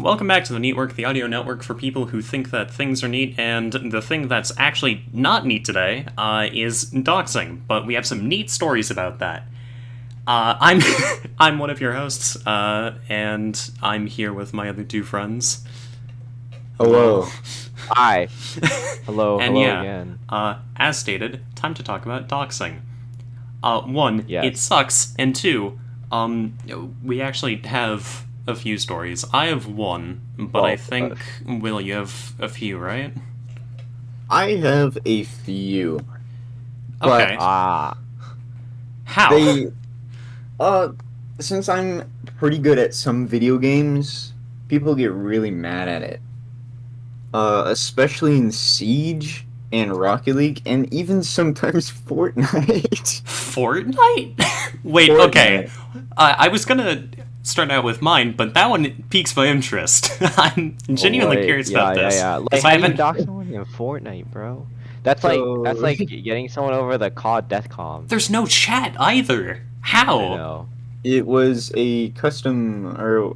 Welcome back to the Neetwork, the audio network for people who think that things are neat, and the thing that's actually not neat today is doxing, but we have some neat stories about that. I'm I'm one of your hosts, and I'm here with my other two friends. Hello. Hi. Hello, And hello yeah, again. as stated, time to talk about doxing. One, Yes. it sucks, and two, we actually have a few stories. I have one, but I Well, think, Will, you have a few, right? I have a few. But Okay. Ah, How? they since I'm pretty good at some video games, people get really mad at it. Especially in Siege and Rocket League and even sometimes Fortnite. Fortnite? Wait, Fortnite. okay. I was gonna start out with mine, but that one piques my interest. I'm genuinely wait, curious about this. Yeah. 'Cause Like, I how do you haven't. dox someone in Fortnite, bro? That's So- like getting someone over the COD deathcom. There's no chat either. I How? know. It was a custom or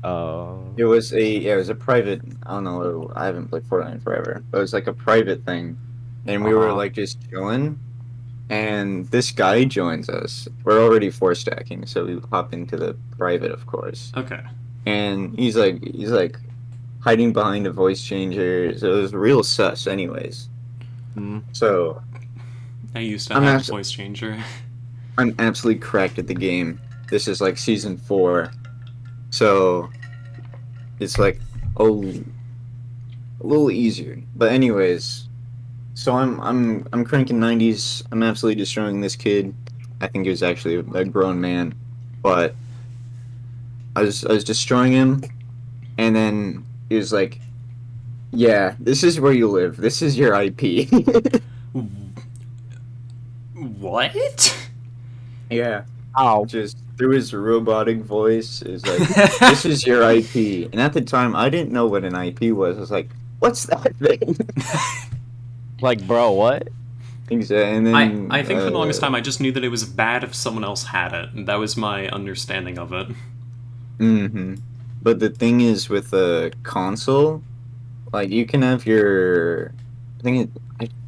Oh. it was a private, I don't know, I haven't played Fortnite in forever. But it was like a private thing. And we were Uh-huh. like just chilling. And this guy joins us. We're already four stacking, so we hop into the private, of course. Okay. And he's like hiding behind a voice changer. So it was real sus, anyways. Hmm. So I used to I'm have a abs- voice changer. I'm absolutely cracked at the game. This is like season 4, so it's like a little easier. But anyways, so I'm cranking 90s. I'm absolutely destroying this kid. I think he was actually a grown man, but I was destroying him, and then he was like, "Yeah, this is where you live. This is your IP." What? Yeah, Ow. just through his robotic voice is like, "This is your IP." And at the time, I didn't know what an IP was. I was like, "What's that thing?" Like, bro, what? And then I think for the longest time I just knew that it was bad if someone else had it. And that was my understanding of it. Mm-hmm. But the thing is, with a console, like you can have your. I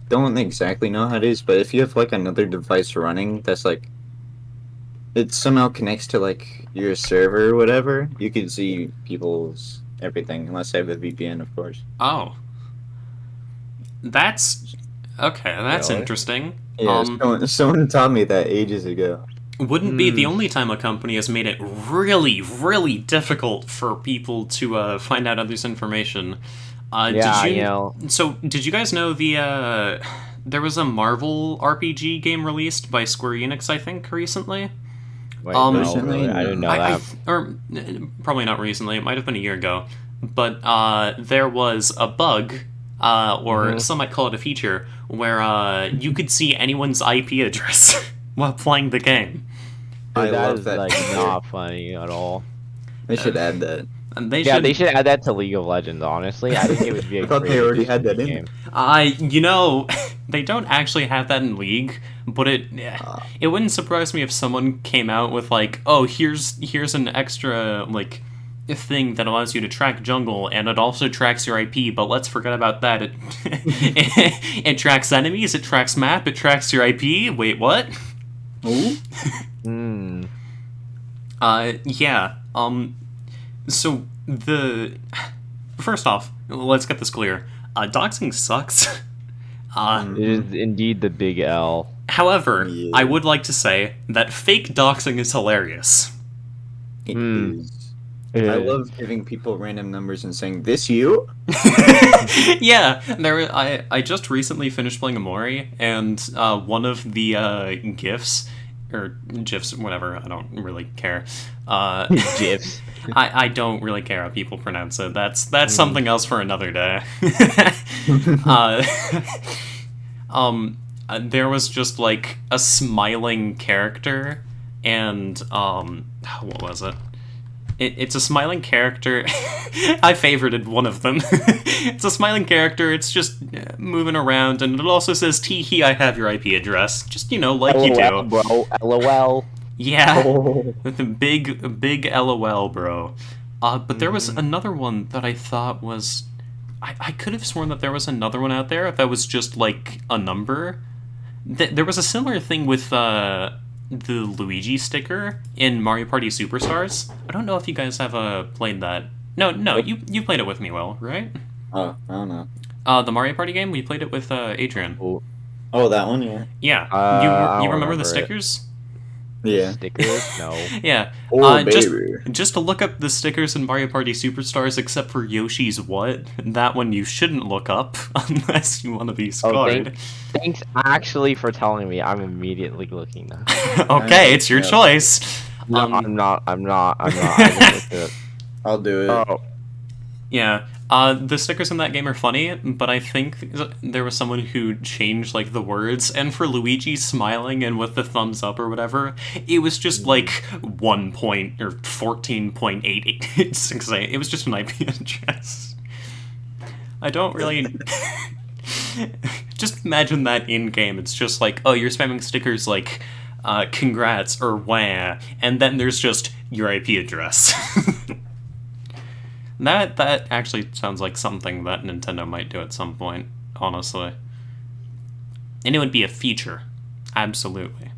don't exactly know how it is, but if you have like another device running that's like, it somehow connects to like your server or whatever, you can see people's everything, unless they have the VPN, of course. Oh. That's... Okay, that's Really? interesting. Yeah, someone taught me that ages ago. Wouldn't be the only time a company has made it really, really difficult for people to find out others' information. Yeah, did you know. So, did you guys know there was a Marvel RPG game released by Square Enix, I think, recently? Wait, Um, no, Recently, really, I didn't know I that. probably not recently. It might have been a year ago, but there was a bug, or Mhm. some might call it a feature, where you could see anyone's IP address while playing the game. I Dude, that love is that like feature. not funny at all. They should add that. And they Yeah, should. they should add that to League of Legends. Honestly, I think it would be a I thought they great already addition had to that the in game. You know, they don't actually have that in League, but Ah. it wouldn't surprise me if someone came out with like, oh, here's an extra like thing that allows you to track jungle, and it also tracks your IP. But let's forget about that. It it tracks enemies, it tracks map, it tracks your IP. Wait, what? Ooh. Hmm. Yeah. So first off, let's get this clear. Doxing sucks. It is indeed the big L. However, Yeah. I would like to say that fake doxing is hilarious. It Hmm. is. I love giving people random numbers and saying, "This you?" Yeah, I just recently finished playing Amori, and one of the gifs or gifs, whatever, I don't really care. GIFs. I don't really care how people pronounce it. That's something else for another day. uh, there was just like a smiling character, and what was it? It's a smiling character. I favorited one of them. It's a smiling character. It's just moving around, and it also says, "Tee hee, I have your IP address." Just like you LOL, do. bro. LOL. Yeah, Oh. with a big LOL, bro. But there was another one that I thought was... I could have sworn that there was another one out there that was just, like, a number. There was a similar thing with the Luigi sticker in Mario Party Superstars. I don't know if you guys have played that. No, you played it with me, Will, right? Oh, I don't know. The Mario Party game, we played it with Adrian. Oh, that one, yeah. Yeah. I You don't remember the remember it. stickers? Yeah. Stickers? No. Yeah. Oh, just, baby. just to look up the stickers in Mario Party Superstars, except for Yoshi's What, that one you shouldn't look up unless you want to be scarred. Thanks actually for telling me. I'm immediately looking now. Okay, it's your choice. No, I'm not. I just looked it up. I'll do it. Oh, Yeah. The stickers in that game are funny, but I think there was someone who changed, like, the words, and for Luigi smiling and with the thumbs up or whatever, it was just, like, 1 point, or 14.8868. It was just an IP address. I don't really... Just imagine that in-game. It's just like, oh, you're spamming stickers like, congrats, or wah, and then there's just your IP address. That actually sounds like something that Nintendo might do at some point, honestly. And it would be a feature. Absolutely.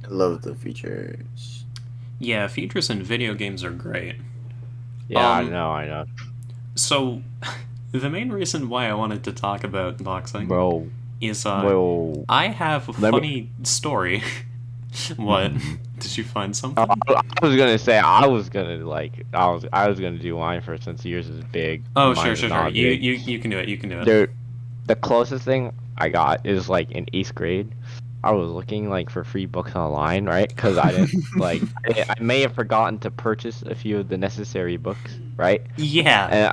I love the features. Yeah, features in video games are great. yeah, I know. So, the main reason why I wanted to talk about Doxxing Bro, is, bro. I have a funny story. What? Did you find something? I was gonna say I was gonna do mine first since yours is big. Oh, Mine sure. is not big. You can do it. You can do it. Dude, the closest thing I got is like in 8th grade. I was looking like for free books online, right? Because I didn't like. I may have forgotten to purchase a few of the necessary books, right? Yeah. And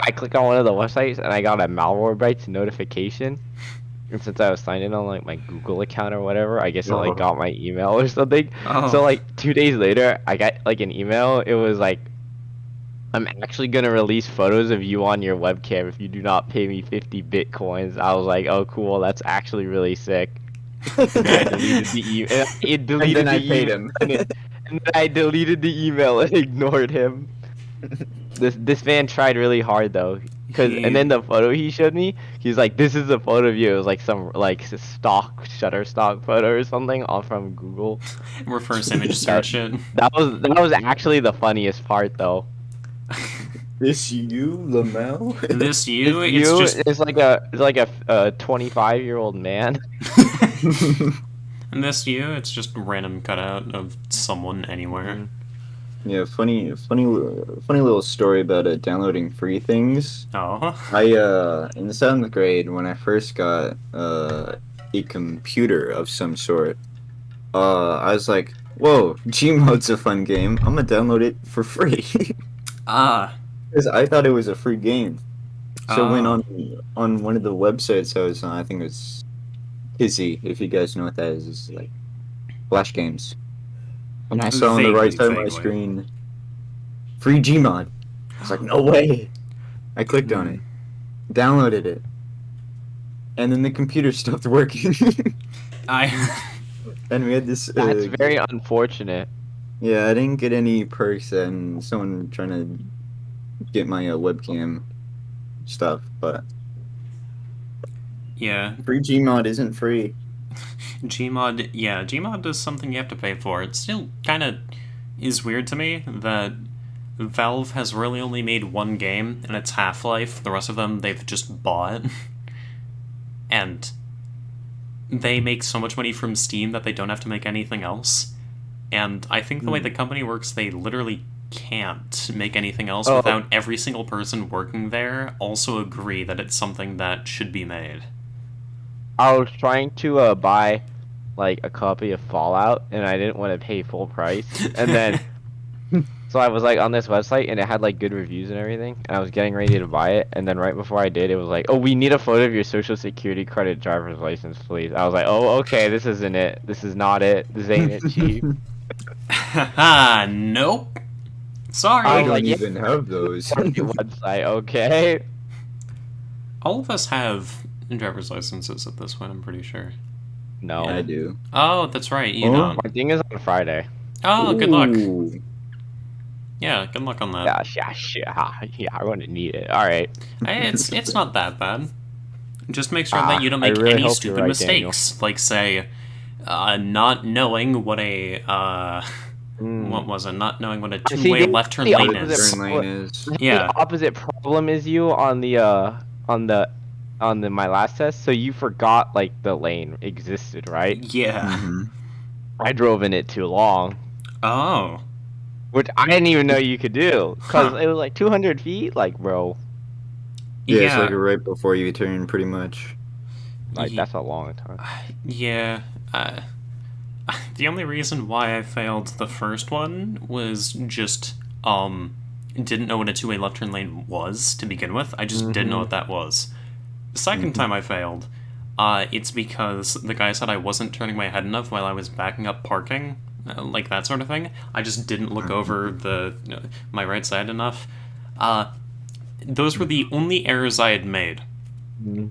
I clicked on one of the websites and I got a Malwarebytes notification. And since I was signed in on like my Google account or whatever, I guess it like got my email or something. Oh. So like 2 days later, I got like an email. It was like, I'm actually gonna release photos of you on your webcam if you do not pay me 50 bitcoins. I was like, oh cool, that's actually really sick. And I deleted the email. It deleted And then I the paid email, him. And then I deleted the email and ignored him. This man tried really hard though. And then the photo he showed me, he's like, "This is a photo of you." It was like some like Shutterstock photo or something, all from Google. Reverse image search it. That was actually the funniest part though. This you, Lamel? This you? It's It's you. just It's like a 25-year-old man. and this you. It's just a random cutout of someone anywhere. Yeah, funny little story about downloading free things. Oh. I in the 7th grade when I first got a computer of some sort, I was like, whoa, Gmod's a fun game. I'm gonna download it for free. Because I thought it was a free game. So I went on one of the websites I was on, I think it was Kizzy, if you guys know what that is. It's like Flash games. And I saw on the right side of my screen, free Gmod. I was like, no way. I clicked on it, downloaded it, and then the computer stopped working. And we had this. That's very unfortunate. Yeah, I didn't get any perks and someone trying to get my webcam stuff, but Yeah. free Gmod isn't free. Gmod, yeah, Gmod is something you have to pay for. It still kind of is weird to me that Valve has really only made one game, and it's Half-Life. The rest of them they've just bought. And they make so much money from Steam that they don't have to make anything else. And I think the way the company works, they literally can't make anything else without every single person working there also agree that it's something that should be made. I was trying to buy like a copy of Fallout, and I didn't want to pay full price. And then, so I was like on this website, and it had like good reviews and everything. And I was getting ready to buy it, and then right before I did, it was like, "Oh, we need a photo of your social security card, driver's license, please." I was like, "Oh, okay, this isn't it. This is not it. This ain't it, chief." Haha, nope. Sorry. I was don't like, yeah. even have those. Website, okay. All of us have driver's licenses at this point, I'm pretty sure. No, I do. Oh, that's right, you Oh. don't. my thing is on Friday. Oh, good luck. Ooh. Yeah, good luck on that. Yeah, I want to need it. All right. It's not that bad. Just make sure Ah, that you don't I make really any hope you're stupid right, mistakes. Like, say, not knowing what a, what Mm. was it? Not knowing what a See, two-way left turn the lane The opposite is. turn lane is. the Yeah. opposite problem is you on the my last test. So you forgot like the lane existed, right? Yeah. Mm-hmm. I drove in it too long, Oh. which I didn't even know you could do, cause Huh. it was like 200 feet. Like, bro, Yeah, it's like Yeah. right before you turn, pretty much. like Ye- that's a long time. Yeah. The only reason why I failed the first one was just, didn't know what a two-way left turn lane was to begin with. I just didn't know Mhm. what that was. The second time I failed, it's because the guy said I wasn't turning my head enough while I was backing up parking, like that sort of thing. I just didn't look over my right side enough. Those were the only errors I had made. Mhm.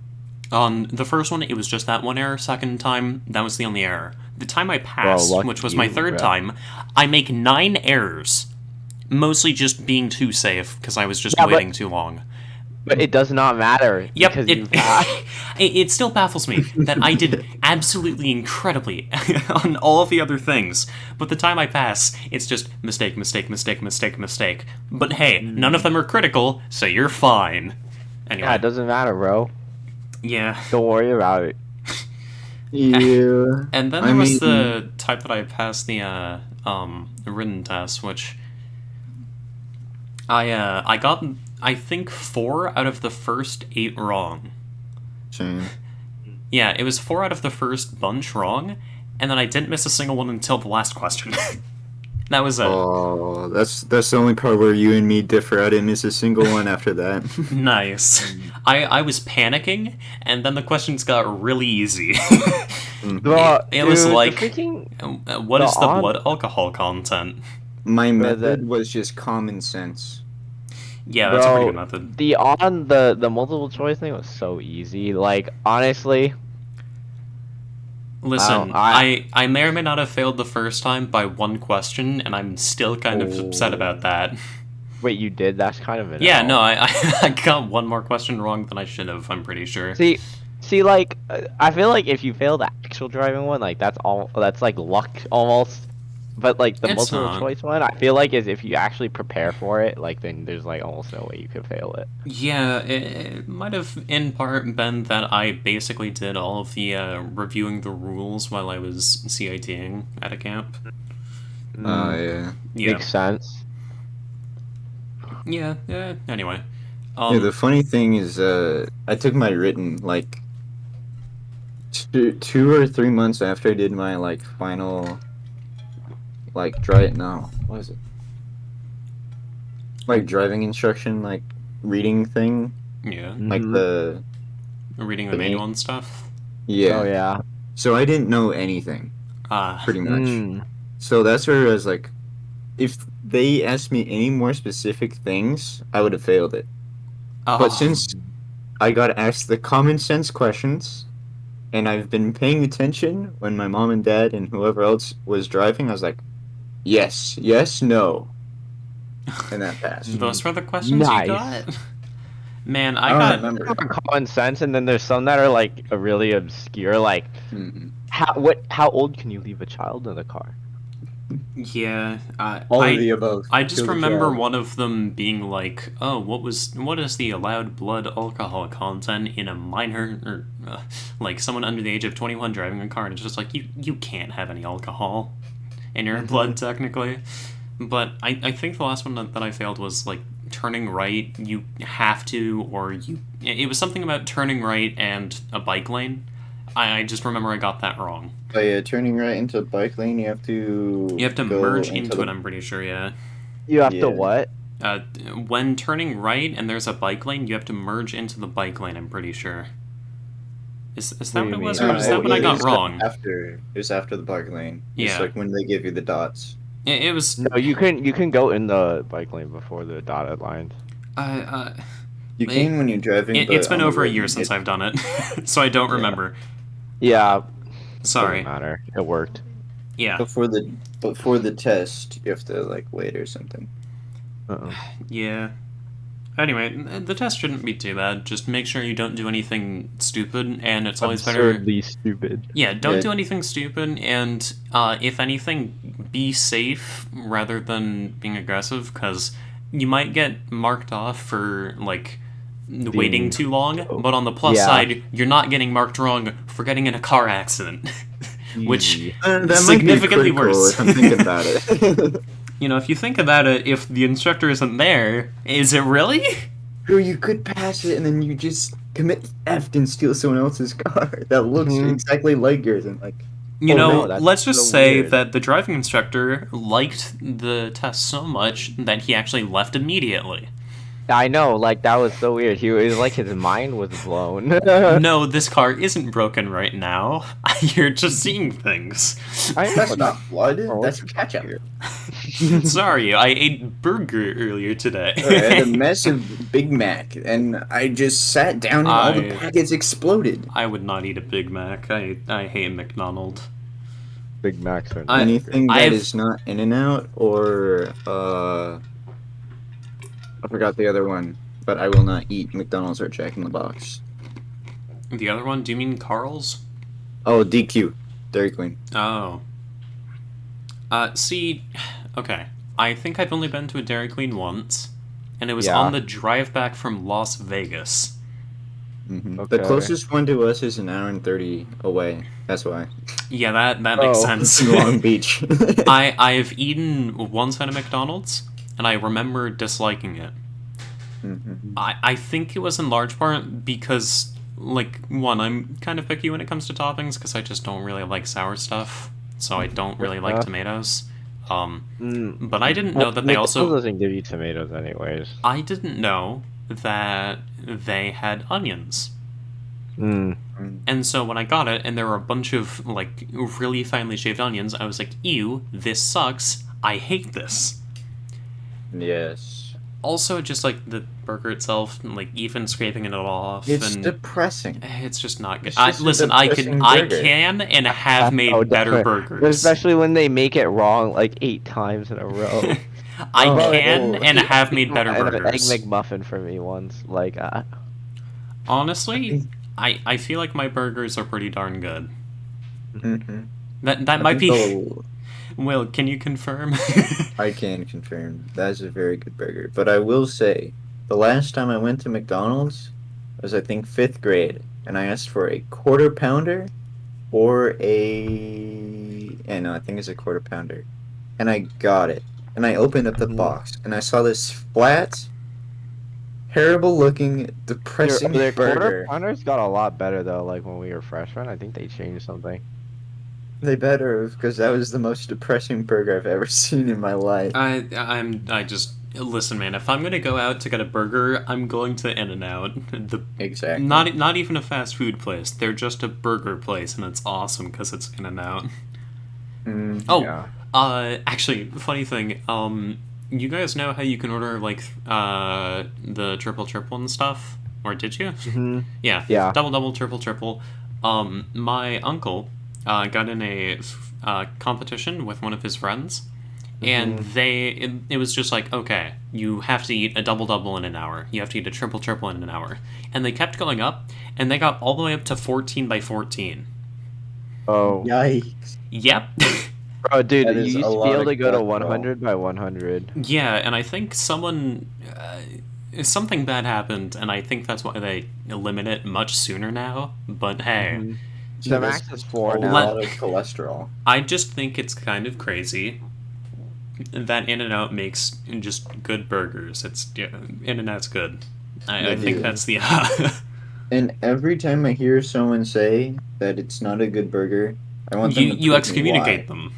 On the first one, it was just that one error. Second time, that was the only error. The time I passed, lucky which was my you, third bro. time, I make 9 errors. Mostly just being too safe, because I was just Yeah, but- waiting too long. But it does not matter Yep, because it, you passed. it still baffles me that I did absolutely incredibly on all of the other things, but the time I pass, it's just mistake, mistake, mistake, mistake, mistake. But hey, none of them are critical, so you're fine. Anyway, Yeah, it doesn't matter, bro. yeah. Don't worry about it. Yeah. And then I there was mean, the type that I passed the written test, which I got, I think, 4 out of the first 8 wrong. same. Yeah, it was 4 out of the first bunch wrong, and then I didn't miss a single one until the last question. That was it. Oh, that's the only part where you and me differ. I didn't miss a single one after that. Nice. I was panicking, and then the questions got really easy. It was Dude, like, the freaking what is the on- blood alcohol content? My Bro, method was just common sense. Yeah, that's a pretty bro, good method. the multiple choice thing was so easy. Like honestly, Listen, I- I may or may not have failed the first time by 1 question, and I'm still kind of upset about that. wait, you did? That's kind of an Yeah, L. no, I got 1 more question wrong than I should have, I'm pretty sure. See, like I feel like if you fail the actual driving one, like that's like luck almost. But like the It's multiple not. choice one, I feel like is if you actually prepare for it, like then there's like almost no way you could fail it. Yeah, it might have in part been that I basically did all of the reviewing the rules while I was CITing at a camp. Oh, yeah. Yeah. Makes sense. Yeah, anyway. Yeah, the funny thing is, I took my written, like, 2 or 3 months after I did my, like, final, like, what is it? Like, driving instruction, like, reading thing. Yeah, Like, Mhm. the, reading the Thingy. manual and stuff. yeah. Oh yeah. So I didn't know anything, Ah, pretty much. Mm. So that's where I was like, if they asked me any more specific things, I would have failed it. oh, But since I got asked the common sense questions, and I've been paying attention when my mom and dad and whoever else was driving, I was like, yes, yes, no. And that passed. those were the questions Nice. you got? Man, I I don't got remember. Common sense, and then there's some that are like really obscure, like Mhm. how old can you leave a child in the car? yeah. All of the above. I just Kill the remember child. one of them being like, "Oh, what is the allowed blood alcohol content in a minor or like someone under the age of 21 driving a car?" And it's just like you can't have any alcohol in your blood technically. But I think the last one that I failed was like turning right. You have to, or you. It was something about turning right and a bike lane. I just remember I got that wrong. But yeah, turning right into a bike lane, you have to. You have to go merge into the- it. I'm pretty sure. Yeah. You have Yeah. to what? When turning right and there's a bike lane, you have to merge into the bike lane. I'm pretty sure. Is that What what do it you was, mean? or is that what I it got was wrong? After it was after the bike lane. It's Yeah. like when they give you the dots. It was. No, you can go in the bike lane before the dotted lines. You It- can when you're driving. It's but been on the over a road, year since it- I've done it, so I don't Yeah. remember. Yeah, Sorry. doesn't matter. It worked. Yeah. Before the test, you have to like wait or something. Uh-uh. Yeah. Anyway, the test shouldn't be too bad. Just make sure you don't do anything stupid, and it's always better. Absurdly stupid. Yeah, don't Yeah. do anything stupid, and if anything, be safe rather than being aggressive, because you might get marked off for, like, waiting too long, but on the plus Yeah. side, you're not getting marked wrong for getting in a car accident, which Yee. That significantly might be critical worse. if I'm thinking about it. You know, if you think about it, if the instructor isn't there, is it really? Bro, you could pass it and then you just commit theft and steal someone else's car that looks Mhm. exactly like yours and like. You Oh, know, no, that's let's just so say weird. that the driving instructor liked the test so much that he actually left immediately. I know, like that was so weird. It was like his mind was blown. No, this car isn't broken right now. You're just seeing things. That's not blood. Oh, That's ketchup. Sorry, I ate burger earlier today. I had a massive Big Mac and I just sat down and all the I- packets exploded. I would not eat a Big Mac. I hate McDonald's. Big Macs are I- Anything that I've- is not In-N-Out or I forgot the other one, but I will not eat McDonald's or Jack in the Box. The other one, do you mean Carl's? Oh, DQ, Dairy Queen. Oh. See, okay. I think I've only been to a Dairy Queen once, and it was Yeah. on the drive back from Las Vegas. The Okay. closest one to us is an hour and 30 away. That's why. Yeah, that makes Oh. sense. In Long Beach. I've eaten once at a McDonald's, and I remember disliking it. Mhm. I think it was in large part because, like, one, I'm kind of picky when it comes to toppings because I just don't really like sour stuff, so I don't really like Yeah. tomatoes. Mm. But I didn't know that they McDonald's also. doesn't give you tomatoes anyways. I didn't know that they had onions. Mm. And so when I got it, and there were a bunch of, like, really finely shaved onions, I was like, ew, this sucks. I hate this. Yes. Also, just, like, the burger itself, like, even scraping it off, It's and depressing. it's just not good. It's just a Listen, I depressing can and have made Oh, better definitely. burgers. Especially when they make it wrong like 8 times in a row. I Oh. can and have made better And an egg burgers. McMuffin for me once. Like, Honestly, I feel like my burgers are pretty darn good. Mm-hmm. That might be. Will, can you confirm? I can confirm that is a very good burger. But I will say, the last time I went to McDonald's was I think 5th grade, and I asked for a quarter pounder or no, I think it's a quarter pounder, and I got it. And I opened up the box, and I saw this flat, terrible looking, depressing their quarter burger. pounders got a lot better though. Like when we were freshmen, I think they changed something. They better have, because that was the most depressing burger I've ever seen in my life. I just listen, man. If I'm gonna go out to get a burger, I'm going to In-N-Out. Exactly. Not even a fast food place. They're just a burger place, and it's awesome because it's In-N-Out. Mm, Oh, Yeah. Actually, funny thing. You guys know how you can order like the triple and stuff, or did you? Mhm. Yeah. Yeah. Double, triple. My uncle got in a competition with one of his friends, and it was just like, okay, you have to eat a double in an hour. You have to eat a triple in an hour, and they kept going up, and they got all the way up to 14 by 14. Oh, Yikes. Yep. bro, dude, That you is used a to lot be able of to go to cholesterol. 100 by 100. Yeah, and I think something bad happened, and I think that's why they limit it much sooner now. But hey, Mhm. Gee, The that's max is 4 a now. lot of cholesterol. I just think it's kind of crazy that In-N-Out makes just good burgers. In-N-Out's good. I They think do. that's the. And every time I hear someone say that it's not a good burger, I want them to you prove me excommunicate why. them.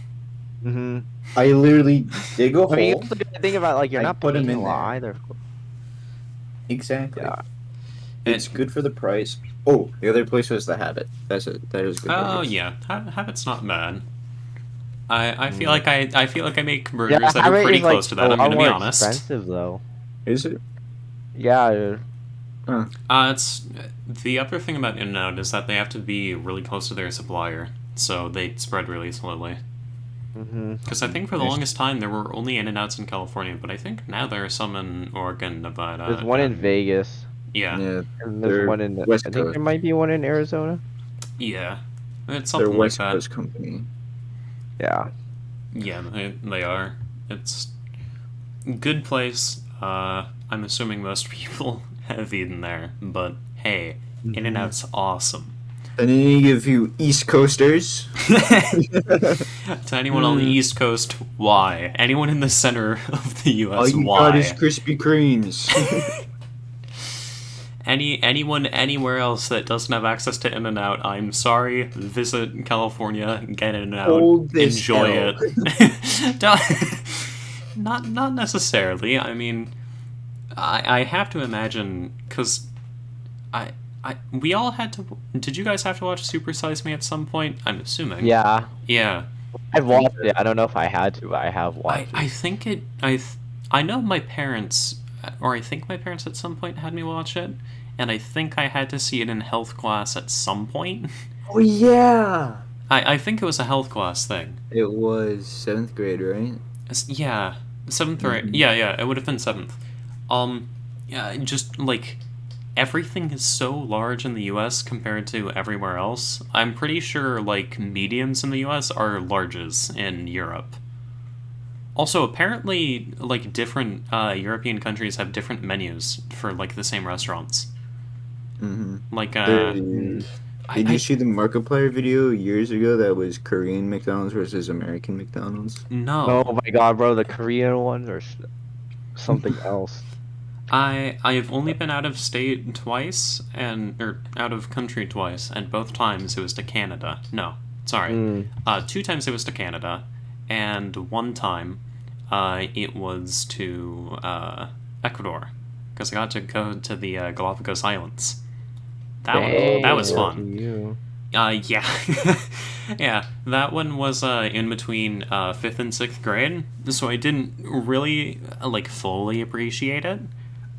Mm-hmm. I literally dig a I mean, you hole. have to think about like you're I not put 'em putting in in there. either. Exactly. Yeah. It's good for the price. Oh, the other place was the Habit. That's it. That is good. Oh burgers. yeah, Habit's not bad. I feel like I feel like I make burgers Yeah, that are Habit pretty is, like, close to that. a I'm lot gonna be more honest. expensive though. Is it? Yeah. Dude. It's the other thing about In-N-Out is that they have to be really close to their supplier, so they spread really slowly. Mm-hmm. Because I think for the longest time there were only In-N-Outs in California, but I think now there are some in Oregon, Nevada. There's one in and- Vegas, Yeah, Yeah, and there's they're one in. West I think Coast. there might be one in Arizona. yeah. It's They're something like West that. Coast company. Yeah. Yeah, they are. It's good place. I'm assuming most people have eaten there, but hey, In-N-Out's awesome. And then you give you East Coasters. To anyone on the East Coast, why? Anyone in the center of the All U.S., you got is why? Krispy Kremes. Anyone anywhere else that doesn't have access to In-N-Out, I'm sorry. Visit California, get In-N-Out, Hold this enjoy L. it. Not necessarily. I mean, I have to imagine because we all had to. Did you guys have to watch Super Size Me at some point? I'm assuming. Yeah. Yeah. I've watched it. I don't know if I had to, but I have watched I it. think it. I know my parents, or I think my parents at some point had me watch it, and I think I had to see it in health class at some point. Oh yeah. I think it was a health class thing. It was 7th grade, right? Yeah, seventh or yeah, it would have been seventh. Yeah, just like everything is so large in the U.S. compared to everywhere else. I'm pretty sure like mediums in the U.S. are larges in Europe. Also, apparently, like different European countries have different menus for like the same restaurants. Mm-hmm. Like, Did you see the Markiplier video years ago that was Korean McDonald's versus American McDonald's? no. Oh my god, bro, the Korean ones are something else. I've only been out of state twice or out of country twice, and both times it was to Canada. No, sorry. 2 times it was to Canada, and 1 time it was to Ecuador, because I got to go to the Galapagos Islands. That was fun. You. Yeah. Yeah, that one was in between 5th and 6th grade, so I didn't really like fully appreciate it.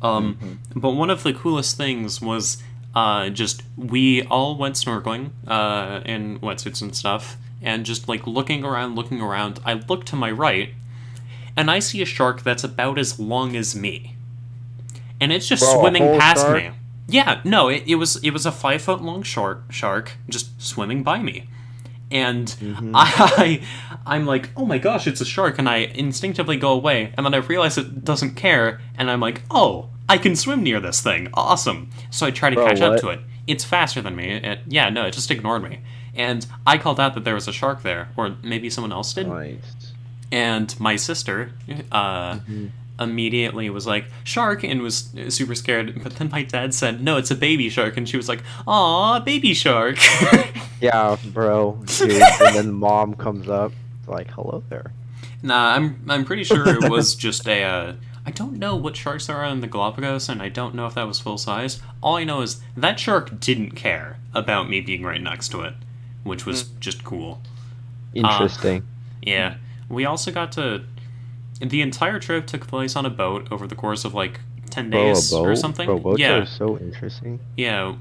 But one of the coolest things was just we all went snorkeling in wetsuits and stuff, and just like looking around, I look to my right, and I see a shark that's about as long as me, and it's just Bro, a swimming whole past shark? me. Yeah, no, it was a 5-foot long shark just swimming by me, and I'm like, oh my gosh, it's a shark, and I instinctively go away, and then I realize it doesn't care, and I'm like, oh, I can swim near this thing, awesome. So I try to catch up what? to it. It's faster than me. It just ignored me, and I called out that there was a shark there, or maybe someone else did, Nice. and my sister immediately was like, shark, and was super scared, but then my dad said, no, it's a baby shark, and she was like, aw, baby shark. Yeah, bro. Dude, and then mom comes up, like, hello there. Nah, I'm pretty sure it was just a. I don't know what sharks there are in the Galapagos, and I don't know if that was full size. All I know is that shark didn't care about me being right next to it, which was just cool. Interesting. Yeah, we also got to. The entire trip took place on a boat over the course of like 10 days Bro, a boat? or something. Bro, boats Yeah, are so interesting. yeah.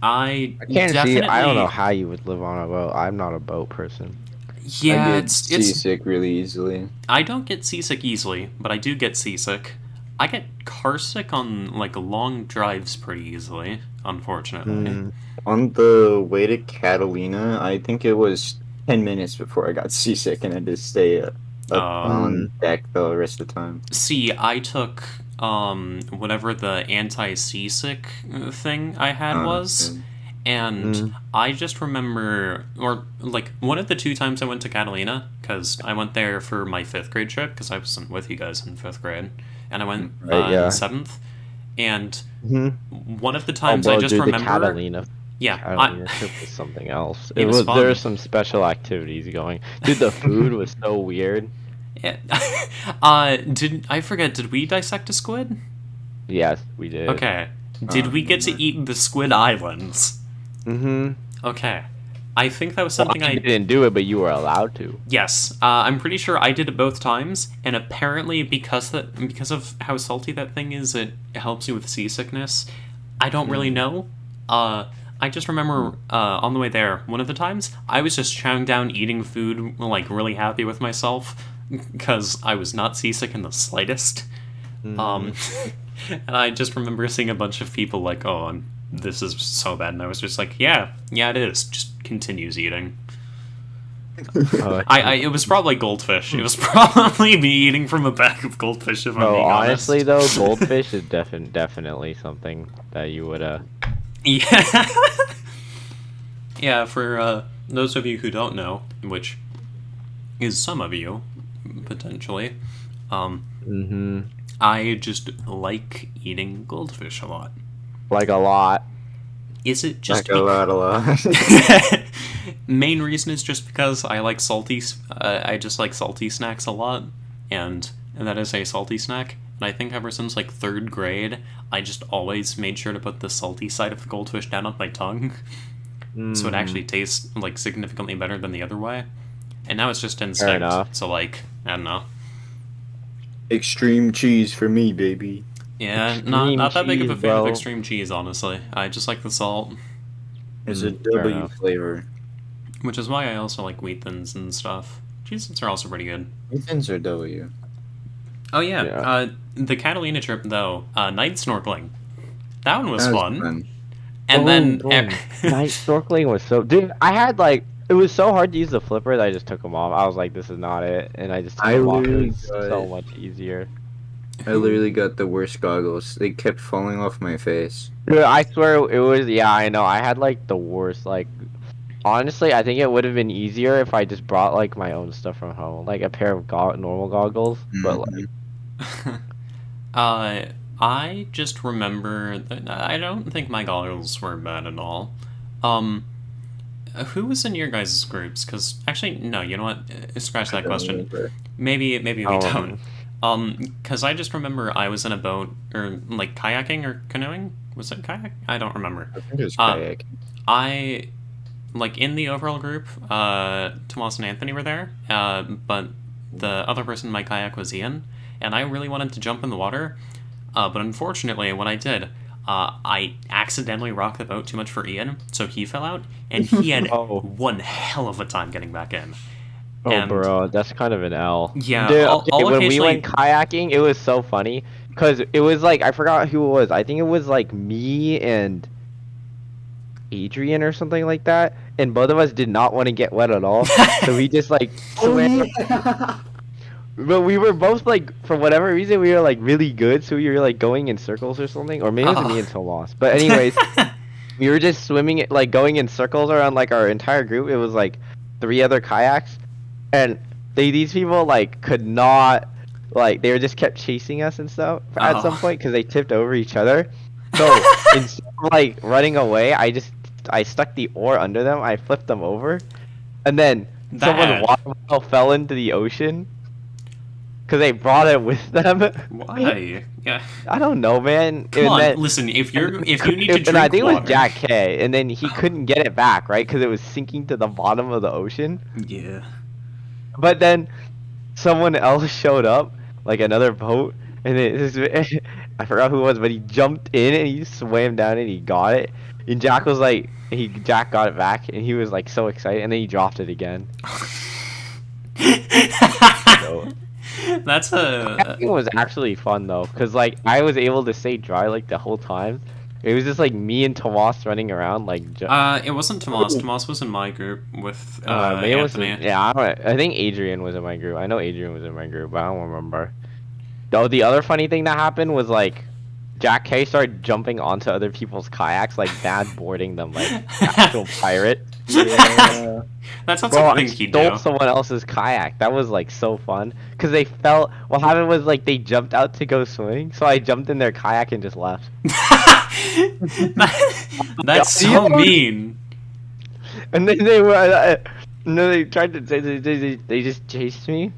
I can't definitely. see. I don't know how you would live on a boat. I'm not a boat person. Yeah, I get it's seasick really easily. I don't get seasick easily, but I do get seasick. I get carsick on like long drives pretty easily, unfortunately. On the way to Catalina, I think it was 10 minutes before I got seasick, and I had to stay up on deck the rest of the time. See, I took whatever the anti-seasick thing I had was, okay. and I just remember, or like one of the 2 times I went to Catalina, because I went there for my 5th grade trip, because I wasn't with you guys in 5th grade, and I went Right, yeah. in 7th, and one of the Oh, times bro, I just dude, remember, the Catalina. yeah, Catalina trip was something else. It was fun. There were some special activities going. Dude, the food was so weird. Did we dissect a squid? Yes, we did. Okay. Did we get to eat the squid islands? Okay. I think that was something I didn't do it, but you were allowed to. Yes. I'm pretty sure I did it both times, and apparently because of how salty that thing is, it helps you with seasickness. I don't really know. I just remember on the way there, one of the times, I was just chowing down eating food, like, really happy with myself, because I was not seasick in the slightest. Um, and I just remember seeing a bunch of people like, oh, this is so bad, and I was just like, yeah, it is. Just continues eating. It was probably goldfish. It was probably me eating from a bag of goldfish, if I'm Bro, being honestly honest. though, goldfish is definitely something that you would Yeah. Yeah, for those of you who don't know, which is some of you, potentially, um, Mm-hmm. I just like eating goldfish a lot. Like a lot. Is it just Like a lot. main reason is just because I like I just like salty snacks a lot, and that is a salty snack. And I think ever since like third grade, I just always made sure to put the salty side of the goldfish down on my tongue, so it actually tastes like significantly better than the other way. And now it's just Fair instinct. enough. So like, I don't know. Extreme cheese for me, baby. Yeah, Extreme not that big of a cheese, fan of bro. extreme cheese, honestly. I just like the salt, It's a Fair W enough. flavor. which is why I also like wheat thins and stuff. Cheez-Its are also pretty good. Thins are W. Oh yeah, Yeah. the Catalina trip though, night snorkeling. That one was That was fun. And Boom, then boom. Night snorkeling was so dude. I had like it was so hard to use the flipper that I just took them off. I was like, this is not it, and I just took I them off. It literally was got so it. much easier. I literally got the worst goggles. They kept falling off my face. Dude, I swear it was. Yeah, I know. I had like the worst. Like honestly, I think it would have been easier if I just brought like my own stuff from home, like a pair of normal goggles. But like, Mhm. I just remember that I don't think my goggles were bad at all. Um, who was in your guys' groups? Because actually, no. You know what? Scratch I that don't question. remember. Maybe we I don't don't. remember. Because I just remember I was in a boat or like kayaking or canoeing. Was it kayak? I don't remember. I think it was Uh, kayak. I like in the overall group. Tomas and Anthony were there. But the other person in my kayak was Ian, and I really wanted to jump in the water. But unfortunately, when I did, I accidentally rocked the boat too much for Ian, so he fell out, and he had Oh. one hell of a time getting back in. Oh, And bro, that's kind of an L. yeah, Dude, I'll okay, when we occasionally. went kayaking, it was so funny because it was like I forgot who it was. I think it was like me and Adrian or something like that, and both of us did not want to get wet at all, so we just like swam. But we were both like, for whatever reason, we were like really good, so we were like going in circles or something, or maybe it was me and Tomas. But anyways, we were just swimming it like going in circles around like our entire group. It was like 3 other kayaks, and these people like could not like they were just kept chasing us and stuff at some Oh. point because they tipped over each other. So instead of like running away, I stuck the oar under them. I flipped them over, and then someone's That. water bottle fell into the ocean because they brought it with them. Why? Yeah. I don't know, man. Come And on, then- listen. If you need to and I drink think it water. was Jack K, and then he Oh. couldn't get it back, right? Because it was sinking to the bottom of the ocean. Yeah. But then someone else showed up, like another boat, and I forgot who it was, but he jumped in and he swam down and he got it. And Jack was like, Jack got it back, and he was like so excited, and then he dropped it again. So, That's a. it was actually fun though, cause like I was able to stay dry like the whole time. It was just like me and Tomas running around like. It wasn't Tomas. Tomas was in my group with Maybe it was. Anthony. Yeah, I think Adrian was in my group. I know Adrian was in my group, but I don't remember. Though the other funny thing that happened was like, Jack K started jumping onto other people's kayaks, like bad boarding them like actual pirate. Yeah. That's not Bro, I something he'd stole do. someone else's kayak. That was like so fun. Cause they felt. What happened was like they jumped out to go swimming, so I jumped in their kayak and just left. That's so mean. And then they were. And then they tried to. They just chased me.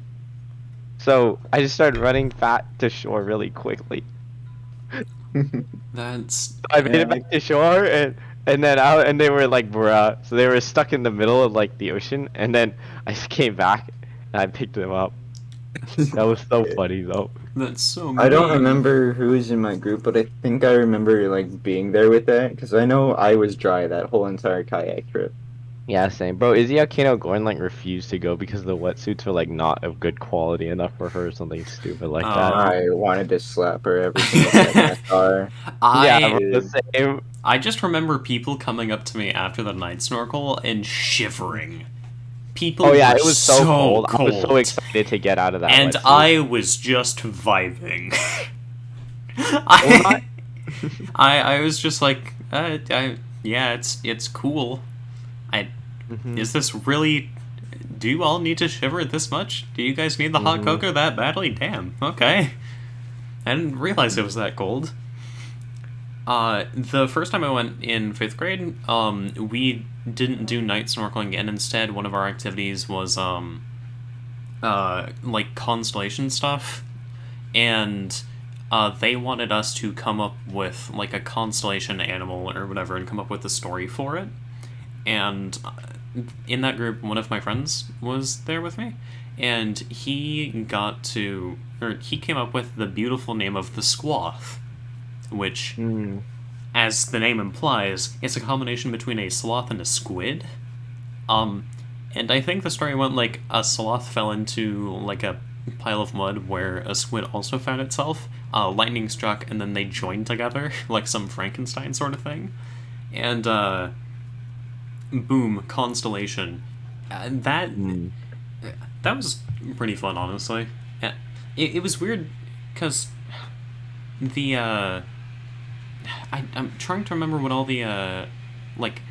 So I just started running fat to shore really quickly. That's. I made it back to shore and then out and they were like bruh. So they were stuck in the middle of like the ocean and then I just came back and I picked them up. That was so funny though. That's so mean. I don't remember who was in my group, but I think I remember like being there with that because I know I was dry that whole entire kayak trip. Yeah, same. Bro, Izzy Aquino Gordon like refused to go because the wetsuits were like not of good quality enough for her or something stupid like that. I wanted to slap her every single time I saw her. Yeah, bro, I the same. I just remember people coming up to me after the night snorkel and shivering. People Oh yeah, were it was so cold. I was so cold. excited to get out of that And wetsuit. I was just vibing. Well, I was just like, yeah, it's cool. Mhm. Is this really? Do you all need to shiver this much? Do you guys need the hot cocoa that badly? Damn. Okay. I didn't realize it was that cold. The first time I went in 5th grade, we didn't do night snorkeling, and instead one of our activities was like constellation stuff, and they wanted us to come up with like a constellation animal or whatever, and come up with a story for it. And in that group, one of my friends was there with me, and he came up with the beautiful name of the Squath, which, as the name implies, it's a combination between a sloth and a squid. And I think the story went like a sloth fell into like a pile of mud where a squid also found itself. Lightning struck, and then they joined together like some Frankenstein sort of thing, and boom, constellation. That was pretty fun, honestly. It was weird because the I'm trying to remember what all the like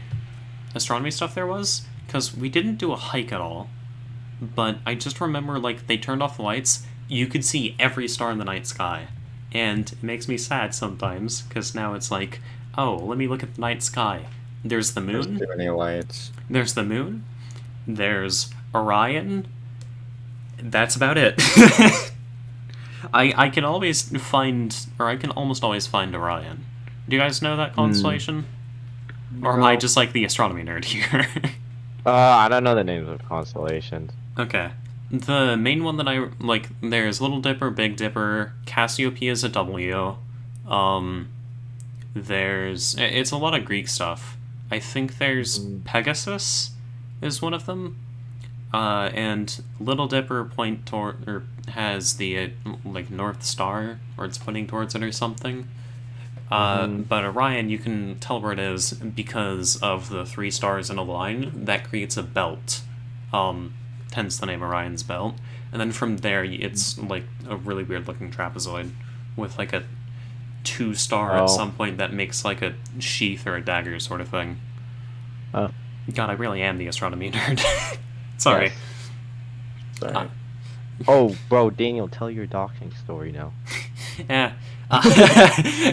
astronomy stuff there was, because we didn't do a hike at all, but I just remember like they turned off the lights, you could see every star in the night sky, and it makes me sad sometimes because now it's like, oh, let me look at the night sky. There's the moon. There's too many lights. There's the moon. There's Orion. That's about it. I can always find, or I can almost always find Orion. Do you guys know that constellation? Or am I just like the astronomy nerd here? I don't know the names of constellations. Okay. The main one that I like, there's Little Dipper, Big Dipper, Cassiopeia is a W. It's a lot of Greek stuff. I think there's Pegasus is one of them. And Little Dipper has the like North Star, or it's pointing towards it or something. But Orion, you can tell where it is because of the 3 stars in a line that creates a belt. Hence the name Orion's belt. And then from there, it's like a really weird looking trapezoid with like a 2-star at some point that makes like a sheath or a dagger sort of thing. Oh. God, I really am the astronomy nerd. Sorry. Yes. Sorry. Oh, bro, Daniel, tell your doxing story now. Yeah.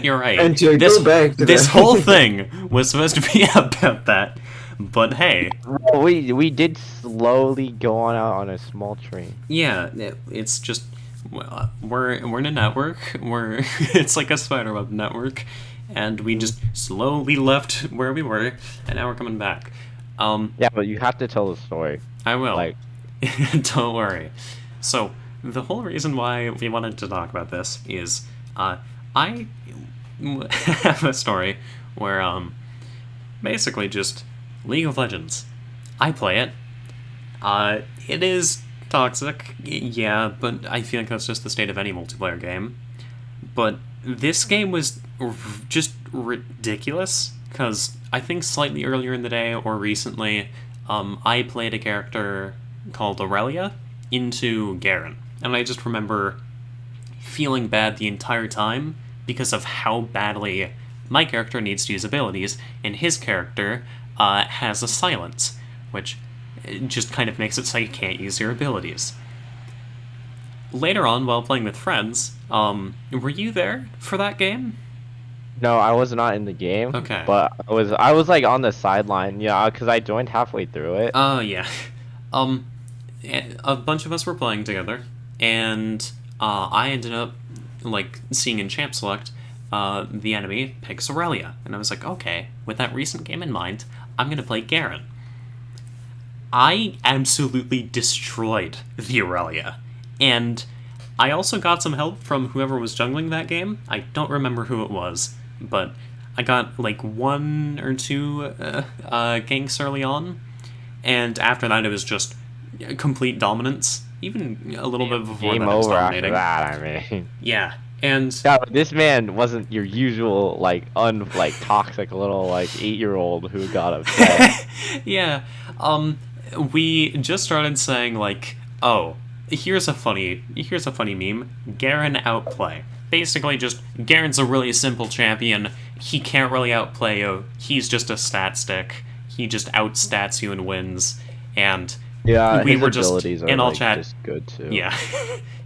You're right. And to go back to this that. whole thing was supposed to be about that, but hey. Well, we did slowly go on out on a small train. Yeah, it's just we're in a network. It's like a spiderweb network, and we just slowly left where we were, and now we're coming back. Yeah, but you have to tell the story. I will. Like, don't worry. So the whole reason why we wanted to talk about this is I have a story where basically just League of Legends. I play it. It is toxic, yeah, but I feel like that's just the state of any multiplayer game. But this game was just ridiculous, because I think slightly earlier in the day or recently, I played a character called Aurelia into Garen, and I just remember feeling bad the entire time because of how badly my character needs to use abilities, and his character has a silence, which just kind of makes it so you can't use your abilities. Later on, while playing with friends, were you there for that game? no, I was not in the game. Okay. But I was like on the sideline, yeah, because I joined halfway through it. Yeah. A bunch of us were playing together, and I ended up like seeing in Champ Select the enemy picks Aurelia, and I was like, okay, with that recent game in mind, I'm gonna play Garen. I absolutely destroyed the Aurelia. And I also got some help from whoever was jungling that game. I don't remember who it was, but I got like 1 or 2 ganks early on, and after that it was just complete dominance. Even a little bit before Game that, it was over after dominating. that. I mean, Yeah, and yeah, but this man wasn't your usual like toxic little like 8-year-old who got upset. yeah, we just started saying like, oh, here's a funny meme. Garen outplay. Basically, just Garen's a really simple champion. He can't really outplay you. He's just a stat stick. He just outstats you and wins. And Yeah, we his were just abilities are in all like, chat. just good too. Yeah,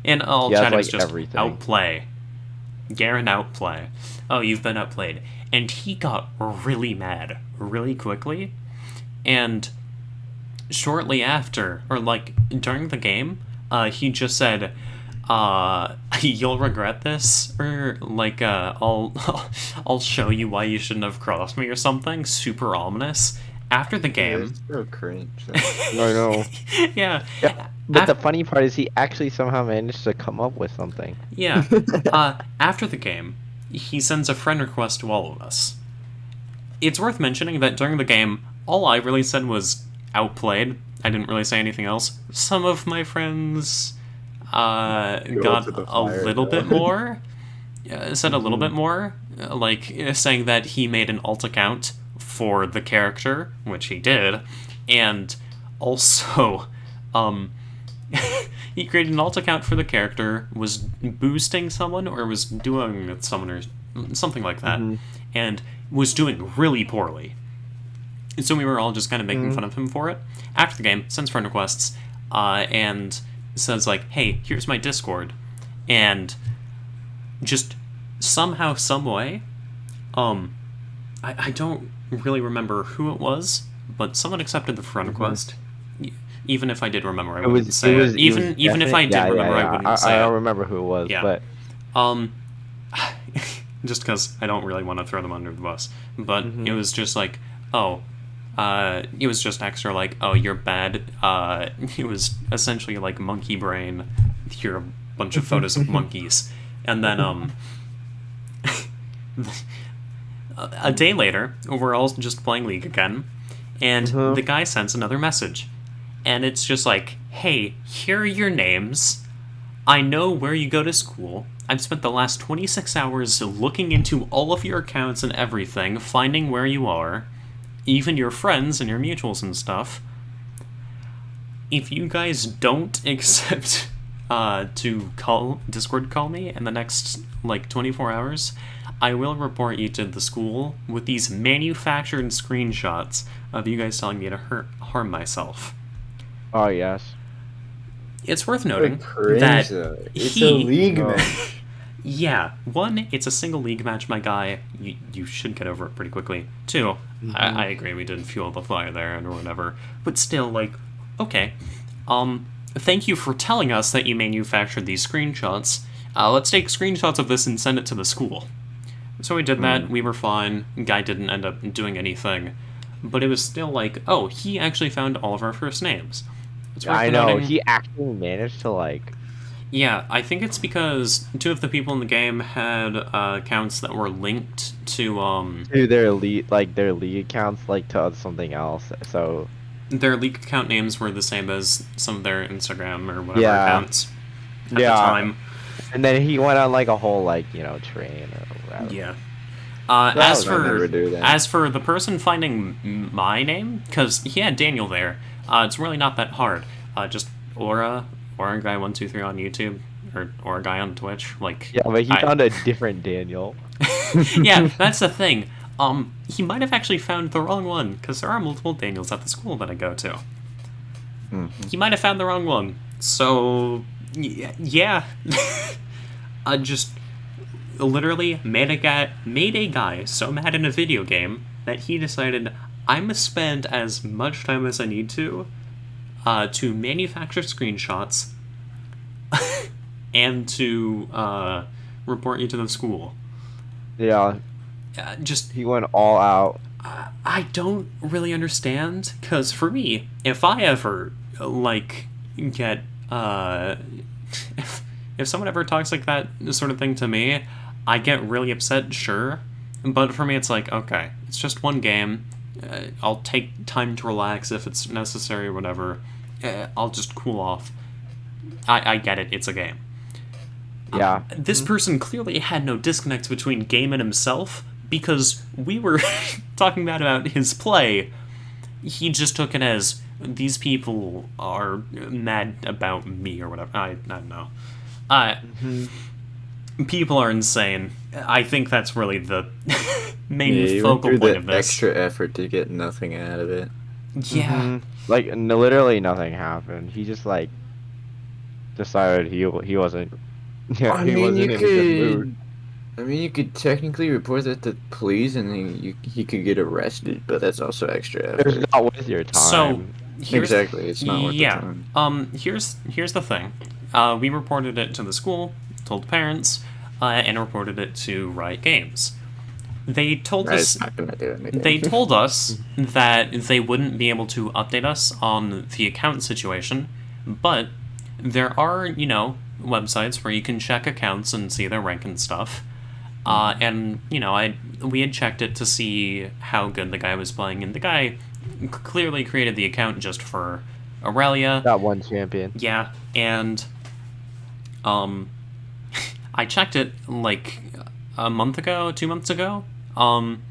in all He has, chat it was like, just everything. outplay. Garen outplay. Oh, you've been outplayed. And he got really mad really quickly. And shortly after, or like during the game, he just said, you'll regret this, or like, I'll show you why you shouldn't have crossed me or something, super ominous. After the game, It's so cringe. No. yeah, Yeah, but the funny part is he actually somehow managed to come up with something. yeah, after the game, he sends a friend request to all of us. It's worth mentioning that during the game, all I really said was outplayed. I didn't really say anything else. Some of my friends got to the a fire, little though. bit more, said a little bit more, like saying that he made an alt account for the character, which he did, and also, he created an alt account for the character, was boosting someone, or was doing someone, or something like that, and was doing really poorly. So we were all just kind of making fun of him for it. After the game, sends friend requests, and says like, hey, here's my Discord. And just somehow, some way, I don't really remember who it was, but someone accepted the friend request. Even if I did remember, I wouldn't say it. Even if I did remember, I wouldn't say I it. don't remember who it was, Yeah. but Just because I don't really want to throw them under the bus. But it was just like, oh, it was just extra like, oh, you're bad. It was essentially like monkey brain. Here are a bunch of photos of monkeys. And then, a day later, we're all just playing League again, and the guy sends another message. And it's just like, hey, here are your names. I know where you go to school. I've spent the last 26 hours looking into all of your accounts and everything, finding where you are, even your friends and your mutuals and stuff. If you guys don't accept to Discord call me in the next, like, 24 hours, I will report you to the school with these manufactured screenshots of you guys telling me to harm myself. oh yes. It's worth noting Cringe, that though. It's he- a league No. match. Yeah, 1, it's a single league match, my guy. You should get over it pretty quickly. 2, I agree, we did fuel the fire there or whatever. But still, like, okay. Thank you for telling us that you manufactured these screenshots. Let's take screenshots of this and send it to the school. So we did that, we were fine. Guy didn't end up doing anything. But it was still like, oh, he actually found all of our first names. It's worth I know, noting- he actually managed to like Yeah, I think it's because 2 of the people in the game had accounts that were linked to do their league accounts like to something else. So their league account names were the same as some of their Instagram or whatever Yeah. accounts at the Yeah. time. and then he went on like a whole like, train or whatever. Yeah. That As would never do for that. as for the person finding my name, because he had Daniel there, it's really not that hard. Just Aura Guy 123 on YouTube or Aura Guy on Twitch. Like Yeah, but he I- found a different Daniel. yeah, that's the thing. He might have actually found the wrong one, because there are multiple Daniels at the school that I go to. He might have found the wrong one. So, yeah. I just literally made a guy so mad in a video game that he decided, I'm gonna spend as much time as I need to manufacture screenshots and to report you to the school. Yeah, Just he went all out. I don't really understand, because for me, if I ever, like, get, if someone ever talks like that sort of thing to me, I get really upset, sure. But for me, it's like, okay, it's just one game. I'll take time to relax if it's necessary or whatever. I'll just cool off. I get it, it's a game. Yeah. This person clearly had no disconnect between game and himself, because we were talking about his play. He just took it as, these people are mad about me or whatever. I don't know. People are insane. I think that's really the main focal point of this. Extra effort to get nothing out of it. Yeah. Like literally nothing happened. He just like decided he wasn't. Yeah, I he mean, wasn't you in a good mood. you could technically report that to police, and then he could get arrested, but that's also extra effort. It's not worth your time. So Exactly, it's not worth the time. Here's the thing. We reported it to the school, told the parents, and reported it to Riot Games. They told us. That's not gonna do anything. They told us that they wouldn't be able to update us on the account situation, but there are, websites where you can check accounts and see their rank and stuff. And we had checked it to see how good the guy was playing, and the guy clearly created the account just for Aurelia. That one champion. Yeah, and I checked it like a month ago, 2 months ago, and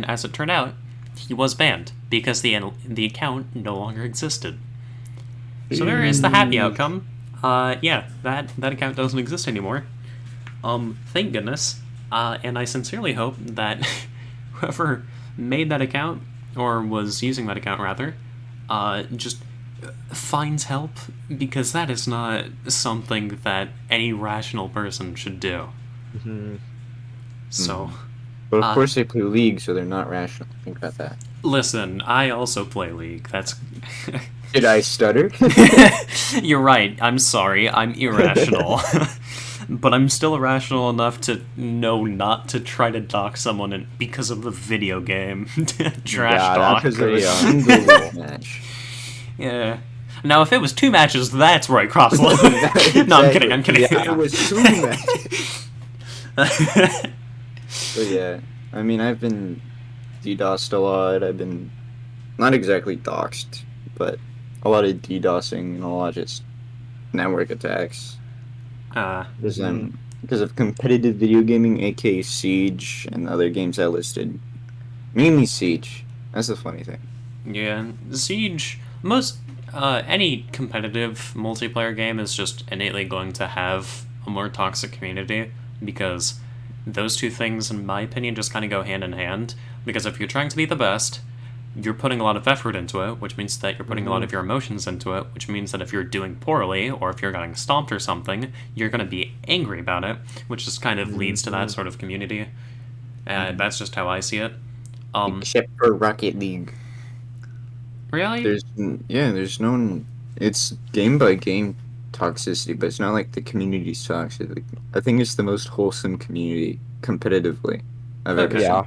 as it turned out, he was banned because the account no longer existed. So there is the happy outcome. Yeah, that account doesn't exist anymore. Thank goodness. And I sincerely hope that whoever made that account, or was using that account rather, just finds help, because that is not something that any rational person should do. So, But of course they play League, so they're not rational. Think about that. listen, I also play League. That's... Did I stutter? You're right. I'm sorry. I'm irrational. But I'm still irrational enough to know not to try to dox someone because of the video game. Trash talk. Because of a single match. Yeah. Now, if it was 2 matches, that's where I cross the line. No, I'm kidding. Yeah, it was 2 matches. But yeah, I mean, I've been DDoSed a lot. I've been not exactly doxed, but a lot of DDoSing and a lot of just network attacks. Because of competitive video gaming, aka Siege, and other games I listed. Mainly Siege. That's the funny thing. Yeah, Siege. Any competitive multiplayer game is just innately going to have a more toxic community, because those two things, in my opinion, just kind of go hand in hand. Because if you're trying to be the best, you're putting a lot of effort into it, which means that you're putting a lot of your emotions into it, which means that if you're doing poorly, or if you're getting stomped or something, you're going to be angry about it, which just kind of leads to that sort of community. That's just how I see it. Except for Rocket League. Really? There's no... It's game-by-game toxicity, but it's not like the community's toxic. Like, I think it's the most wholesome community, competitively, I've ever seen.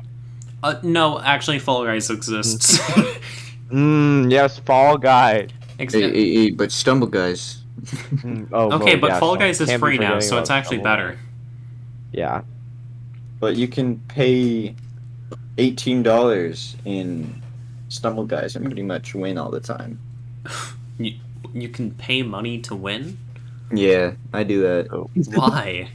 No, actually, Fall Guys exists. Yes, Fall Guy. Hey, but Stumble Guys. Okay, but Fall Guys is free now, so it's actually better. Yeah. But you can pay $18 in Stumble Guys and pretty much win all the time. You can pay money to win? Yeah, I do that. Why?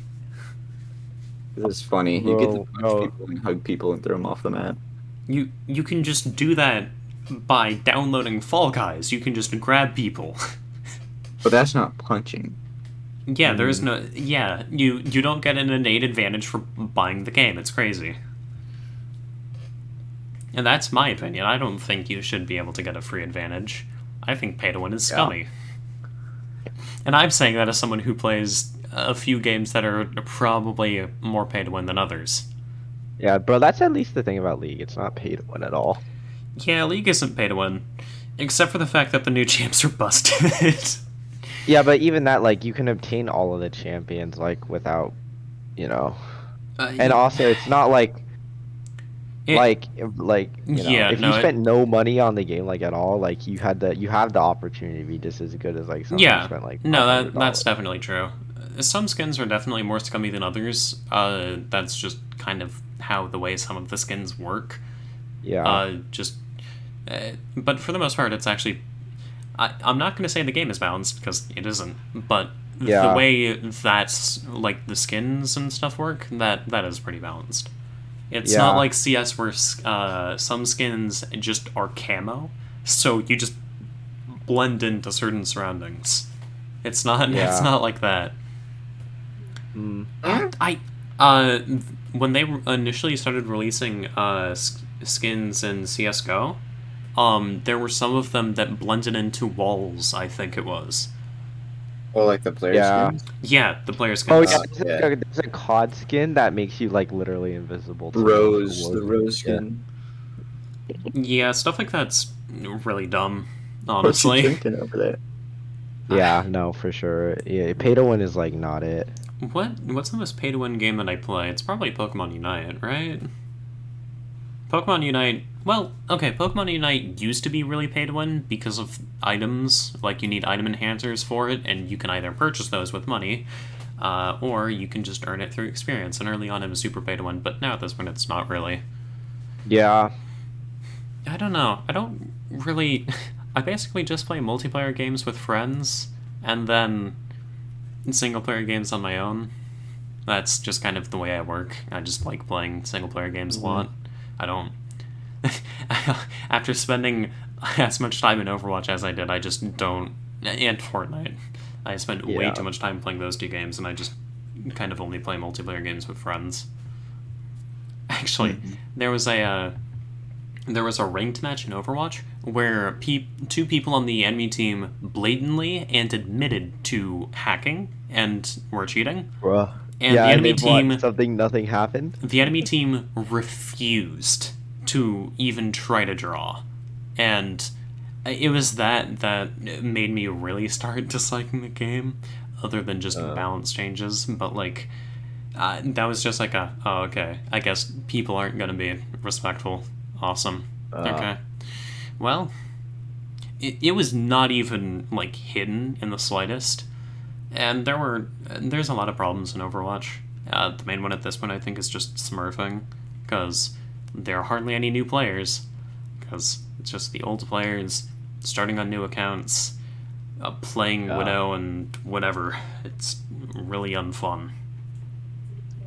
It's funny. You get to punch people and hug people and throw them off the map. You can just do that by downloading Fall Guys. You can just grab people. But that's not punching. Yeah, there is no... Yeah, you don't get an innate advantage for buying the game. It's crazy. And that's my opinion. I don't think you should be able to get a free advantage. I think pay to win is scummy. And I'm saying that as someone who plays a few games that are probably more pay to win than others. Yeah, bro, that's at least the thing about League. It's not pay to win at all. Yeah, League isn't pay to win. Except for the fact that the new champs are busted. Yeah, but even that, like, you can obtain all of the champions, like, without, And also, it's not like... like Yeah, if no, you spent no money on the game like at all, like you have the opportunity to be just as good as like someone who yeah, spent like no, that's $500. definitely true. Some skins are definitely more scummy than others. That's just kind of how the way some of the skins work. Yeah. Just, but for the most part, it's actually. I'm not going to say the game is balanced because it isn't, but the Yeah. way that's like the skins and stuff work, that is pretty balanced. It's not Yeah. like CS where some skins just are camo, so you just blend into certain surroundings. It's not. It's Yeah. not like that. Mm. I uh when they initially started releasing skins in CS:GO, there were some of them that blended into walls. I think it was. Or like the player Yeah. skins. Yeah, the player Oh yeah, skins. Yeah. there's a COD skin that makes you like literally invisible to Rose, the towards- rose yeah. skin. Yeah, stuff like that's really dumb. What you Honestly, drinking over there? Yeah, no, for sure. Yeah, pay to win is like not it. what's the most pay to win game that I play? It's probably Pokemon Unite, right? Pokemon Unite. Well, okay, Pokemon Unite used to be really pay to win because of items. Like, you need item enhancers for it, and you can either purchase those with money, or you can just earn it through experience. And early on, it was super pay to win, but now at this point, it's not really. Yeah. I don't know. I don't really. I basically just play multiplayer games with friends, and then single player games on my own. That's just kind of the way I work. I just like playing single player games a lot. I don't. After spending as much time in Overwatch as I did, I just don't. And Fortnite. I spent way Yeah. too much time playing those two games, and I just kind of only play multiplayer games with friends. Actually, there was a ranked match in Overwatch where two people on the enemy team blatantly and admitted to hacking and were cheating. Bruh. And yeah, the enemy and they bought team something nothing happened. the enemy team refused to even try to draw. And it was that made me really start disliking the game, other than just balance changes. But like, that was just like oh, okay, I guess people aren't gonna be respectful. Awesome. Okay. Well, it was not even like hidden in the slightest. And there's a lot of problems in Overwatch. The main one at this point, I think, is just smurfing, because there are hardly any new players, because it's just the old players starting on new accounts, playing Widow and whatever. It's really unfun,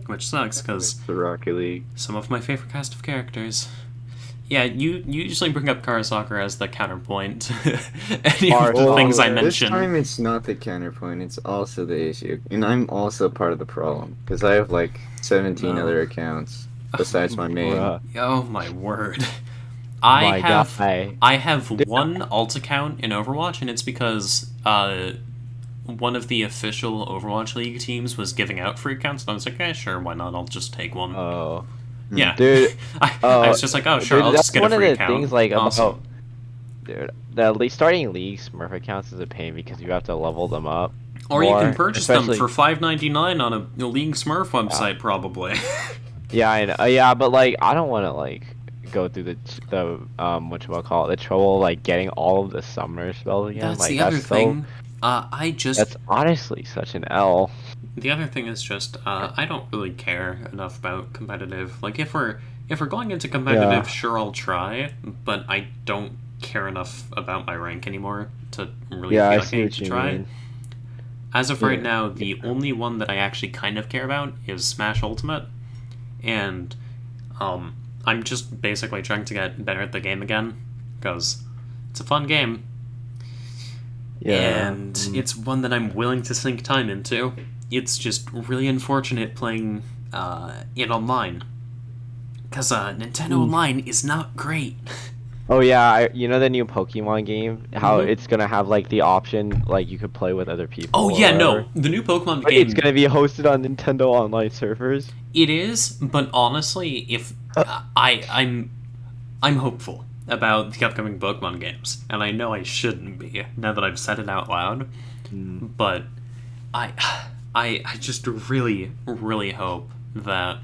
which sucks, because The Rocket League. some of my favorite cast of characters. Yeah, you usually bring up Karasaka as the counterpoint to any of the Well, things I This mentioned. time it's not the counterpoint, it's also the issue. And I'm also part of the problem. Because I have like 17 No. other accounts besides my main. Bruh. Oh my word. My guy. I have one alt account in Overwatch, and it's because one of the official Overwatch League teams was giving out free accounts, and I was like, eh, sure, why not? I'll just take one. Oh. Yeah. Dude, I was just like, oh, sure, dude, I'll that's just get a one of free the account. things like Awesome. dude, the starting league Smurf accounts is a pain because you have to level them up. Or you can more, purchase them especially- for $5.99 on a League Smurf website, probably. Yeah, I know. Yeah, but like I don't want to like go through the whatchamacallit, the trouble like getting all of the summoner spells again. That's like the that's other so, thing. That's honestly such an L. The other thing is just I don't really care enough about competitive. Like if we're going into competitive, Yeah. sure I'll try, but I don't care enough about my rank anymore to really Yeah, I feel like I see need what to you try. mean. As of right Yeah. now, the only one that I actually kind of care about is Smash Ultimate, and I'm just basically trying to get better at the game again because it's a fun game. Yeah. And it's one that I'm willing to sink time into. It's just really unfortunate playing it online. Because Nintendo Online is not great. Oh yeah, you know the new Pokemon game? How Mhm. it's gonna have like the option like you could play with other people. Oh or yeah, whatever? no. The new Pokemon But game, it's gonna be hosted on Nintendo Online servers. it is, but honestly, if I'm hopeful about the upcoming Pokemon games, and I know I shouldn't be now that I've said it out loud, but I just really, really hope that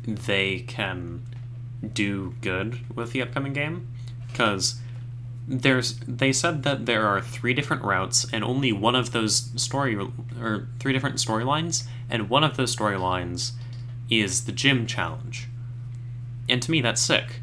they can do good with the upcoming game, because they said that there are 3 different routes, and only one of those 3 different storylines, and one of those storylines is the gym challenge. And to me, that's sick.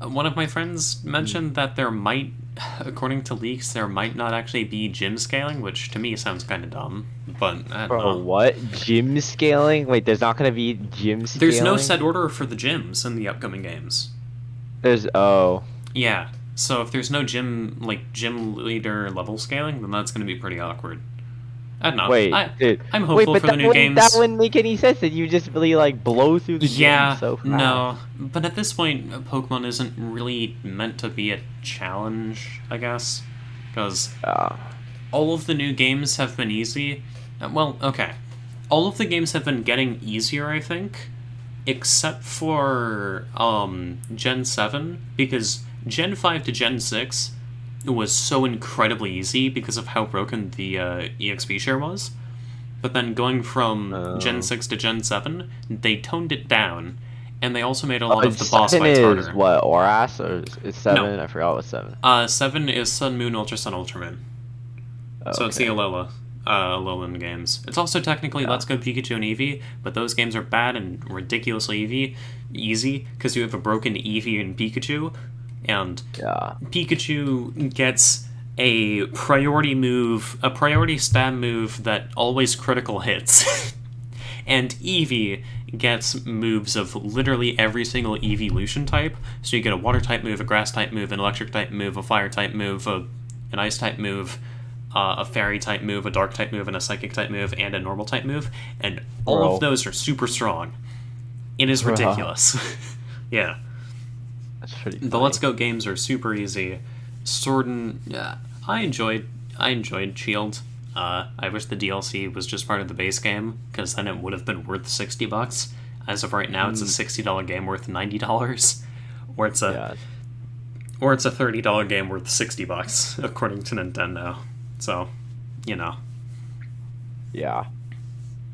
One of my friends mentioned that there might, according to leaks, there might not actually be gym scaling, which to me sounds kind of dumb, but I don't Bro, know. what? Gym scaling? Wait, there's not gonna be gym scaling? There's no set order for the gyms in the upcoming games. Oh. Yeah, so if there's no gym leader level scaling, then that's going to be pretty awkward. I don't know. Wait, dude. I'm hopeful Wait, but for the new games. that wouldn't make any sense. That you just really like blow through the Yeah, gym so fast. no. But at this point, Pokemon isn't really meant to be a challenge, I guess. Because all of the new games have been easy. Well, okay. All of the games have been getting easier, I think. Except for Gen 7, because Gen 5 to Gen 6 was so incredibly easy because of how broken the EXP share was. But then going from Gen 6 to Gen 7, they toned it down, and they also made a lot of the boss fights harder. 7 is what, Oras, or is 7? No. I forgot what 7. 7 is Sun, Moon, Ultra Sun, Ultra Moon. So it's the Alolan games. It's also technically Let's Go Pikachu and Eevee, but those games are bad and ridiculously easy because you have a broken Eevee and Pikachu, and Pikachu gets a priority stab move that always critical hits. And Eevee gets moves of literally every single evolution type, so you get a water type move, a grass type move, an electric type move, a fire type move, an ice type move, a fairy type move, a dark type move, and a psychic type move, and a normal type move, and all of those are super strong. It is ridiculous. Yeah. That's pretty funny. The Let's Go games are super easy. Sword and I enjoyed Shield. I wish the DLC was just part of the base game, because then it would have been worth $60. As of right now, it's a $60 game worth $90, or it's a $30 game worth $60, according to Nintendo. So, you know. Yeah.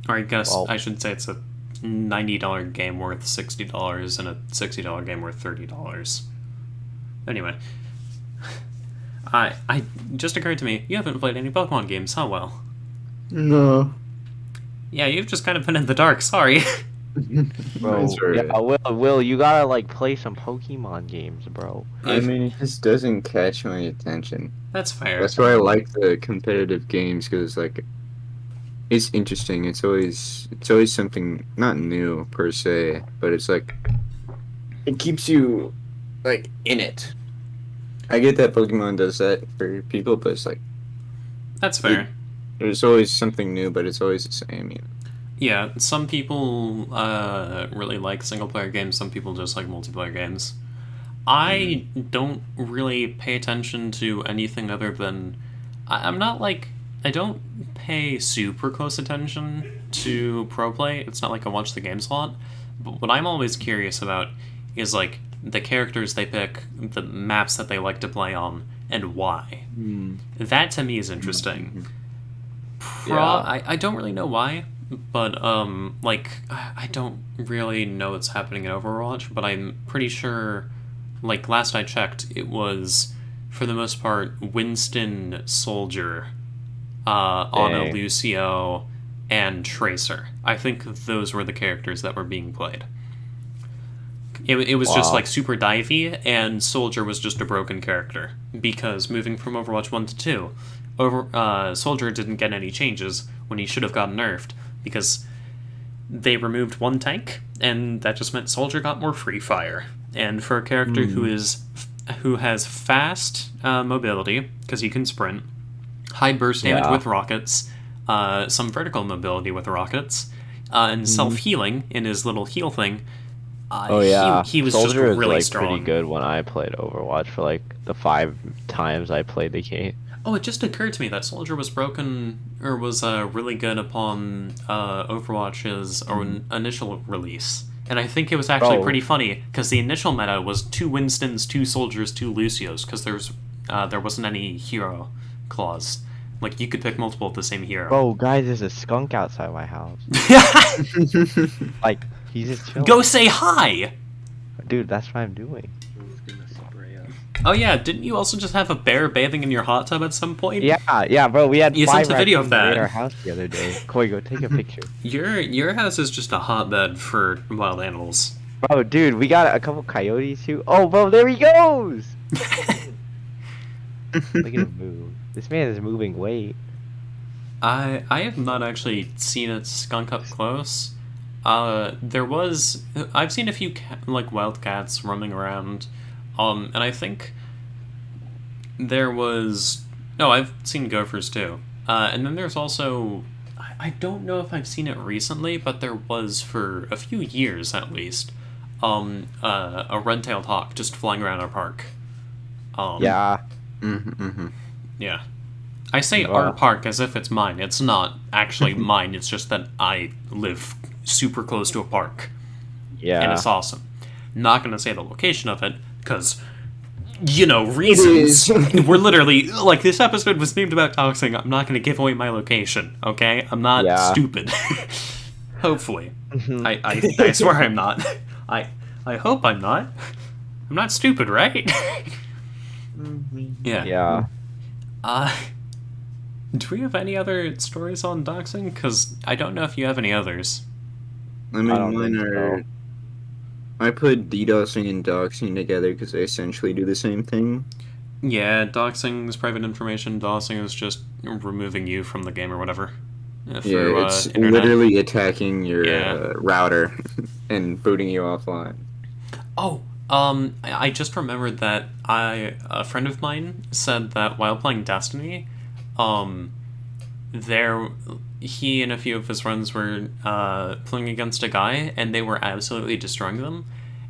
Or I guess I should say it's a $90 game worth $60 and a $60 game worth $30. Anyway. I just occurred to me, you haven't played any Pokemon games, huh, Will? No. Yeah, you've just kind of been in the dark, sorry. Bro, Will, you gotta like play some Pokemon games, bro. I mean, it just doesn't catch my attention. That's fair. That's why I like the competitive games, because like it's interesting. It's always something not new per se, but it's like it keeps you like in it. I get that Pokemon does that for people, but it's like that's fair. There's always something new, but it's always the same, you know. Yeah, some people really like single-player games, some people just like multiplayer games. I don't really pay attention to anything other than... I'm not like... I don't pay super close attention to pro play. It's not like I watch the games a lot. But what I'm always curious about is, like, the characters they pick, the maps that they like to play on, and why. That, to me, is interesting. I don't really know why. But, like, I don't really know what's happening in Overwatch, but I'm pretty sure, like, last I checked, it was, for the most part, Winston, Soldier, Ana, Lucio, and Tracer. I think those were the characters that were being played. It was just, like, super divey, and Soldier was just a broken character, because moving from Overwatch 1 to 2, Soldier didn't get any changes when he should have gotten nerfed, because they removed one tank, and that just meant Soldier got more free fire. And for a character who has fast mobility, because he can sprint, high burst damage with rockets, some vertical mobility with rockets, and self-healing in his little heal thing, he was Soldier just really was, like, strong. Pretty good when I played Overwatch for like the 5 times I played the game. Oh, it just occurred to me that Soldier was broken, or was really good upon Overwatch's initial release. And I think it was actually pretty funny, because the initial meta was 2 Winstons, 2 Soldiers, 2 Lucios, because there wasn't any hero clause. Like, you could pick multiple of the same hero. Bro, guys, there's a skunk outside my house. Like, he's just chilling. Go say hi! dude, that's what I'm doing. Who's gonna spray up? Oh yeah, didn't you also just have a bear bathing in your hot tub at some point? Yeah, bro. We had You 5 sent a video of raccoons raid that. our house the other day. Koi, go take a picture. Your house is just a hotbed for wild animals. Bro, dude, we got a couple coyotes too. Oh, bro, there he goes! Look at him move. This man is moving weight. I have not actually seen a skunk up close. I've seen a few wild cats roaming around, and I think there was I've seen gophers too, and then there's also I don't know if I've seen it recently, but there was for a few years at least, a red-tailed hawk just flying around our park. Yeah. Yeah. I say Wow. our park as if it's mine. It's not actually mine. It's just that I live super close to a park. Yeah. And it's awesome. Not going to say the location of it, because, reasons. We're literally, this episode was named about doxing. I'm not going to give away my location, okay? I'm not stupid. Hopefully. I swear I'm not. I hope I'm not. I'm not stupid, right? Yeah. Yeah. Do we have any other stories on doxing? Because I don't know if you have any others. I mean, I don't mine think are. so. I put DDoSing and doxing together because they essentially do the same thing. Yeah, doxing is private information. DDoSing is just removing you from the game or whatever. Through, Yeah, it's internet. literally attacking your Yeah. router and booting you offline. Oh, I just remembered that a friend of mine said that while playing Destiny, he and a few of his friends were playing against a guy, and they were absolutely destroying them.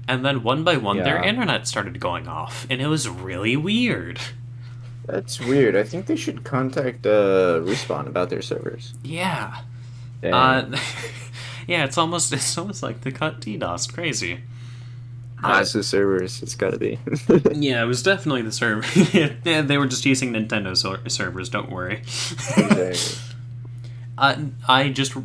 And then one by one, their Yeah. internet started going off, and it was really weird. That's weird. I think they should contact Respawn about their servers. Yeah. Dang. Yeah, it's almost like they cut DDoS. Crazy. It's the servers. It's gotta be. Yeah, it was definitely the server. Yeah, they were just using Nintendo servers. Don't worry. Exactly. I just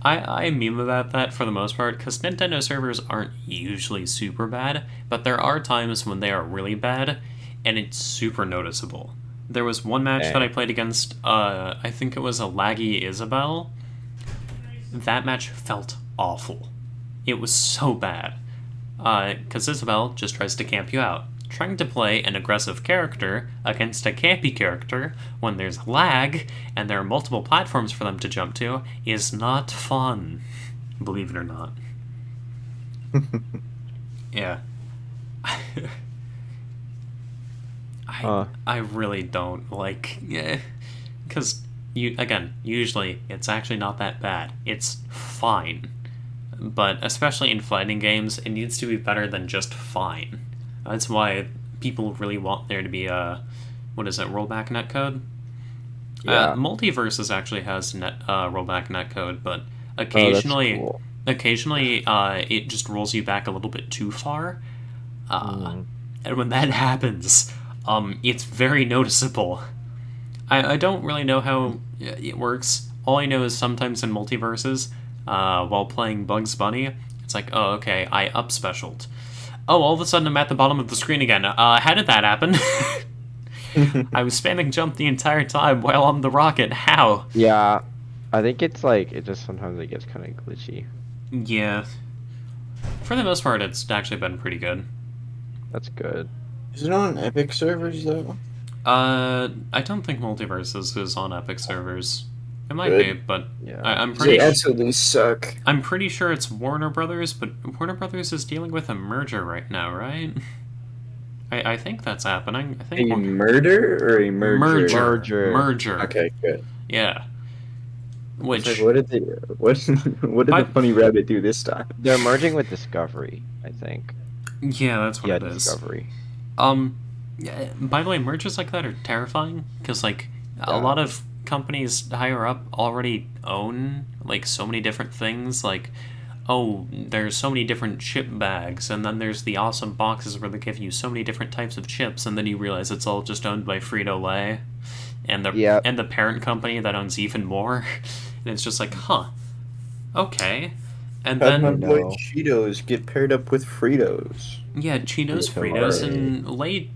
I meme about that for the most part because Nintendo servers aren't usually super bad, but there are times when they are really bad, and it's super noticeable. There was one match that I played against. I think it was a laggy Isabel. That match felt awful. It was so bad. Because Isabel just tries to camp you out. Trying to play an aggressive character against a campy character when there's lag and there are multiple platforms for them to jump to is not fun. Believe it or not. Yeah. I really don't like... Because, usually it's actually not that bad. It's fine. But especially in fighting games, it needs to be better than just fine. That's why people really want there to be rollback netcode? Yeah. Multiverses actually has rollback netcode, but That's occasionally, cool. it just rolls you back a little bit too far. And when that happens, it's very noticeable. I don't really know how it works. All I know is sometimes in multiverses, while playing Bugs Bunny, it's like, oh, okay, I up-specialed. Oh, all of a sudden I'm at the bottom of the screen again. How did that happen? I was spamming jump the entire time while on the rocket. How? Yeah. I think it's sometimes it gets kind of glitchy. Yeah. For the most part, it's actually been pretty good. That's good. Is it on Epic servers though? I don't think Multiverses is on Epic servers. It might Good. be, but Yeah. I'm They pretty absolutely suck. I'm pretty sure it's Warner Brothers, but Warner Brothers is dealing with a merger right now, right? I think that's happening. I A think murder or a merger? Merger. Okay, good. Yeah. Which It's like, what did the funny rabbit do this time? They're merging with Discovery, I think. yeah, that's what Yeah, it is. Discovery. Yeah, by the way, mergers like that are terrifying because a lot of companies higher up already own so many different things. There's so many different chip bags, and then there's the awesome boxes where they give you so many different types of chips, and then you realize it's all just owned by Frito-Lay and the parent company that owns even more. And it's just like, huh, okay. And Had my then, boy No. Cheetos get paired up with Fritos. yeah, Cheetos, Pretty Fritos, hilarious.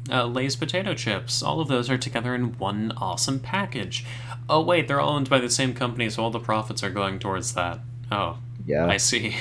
and Lay's potato chips. All of those are together in one awesome package. Oh, wait, they're all owned by the same company, so all the profits are going towards that. Oh, Yeah. I see.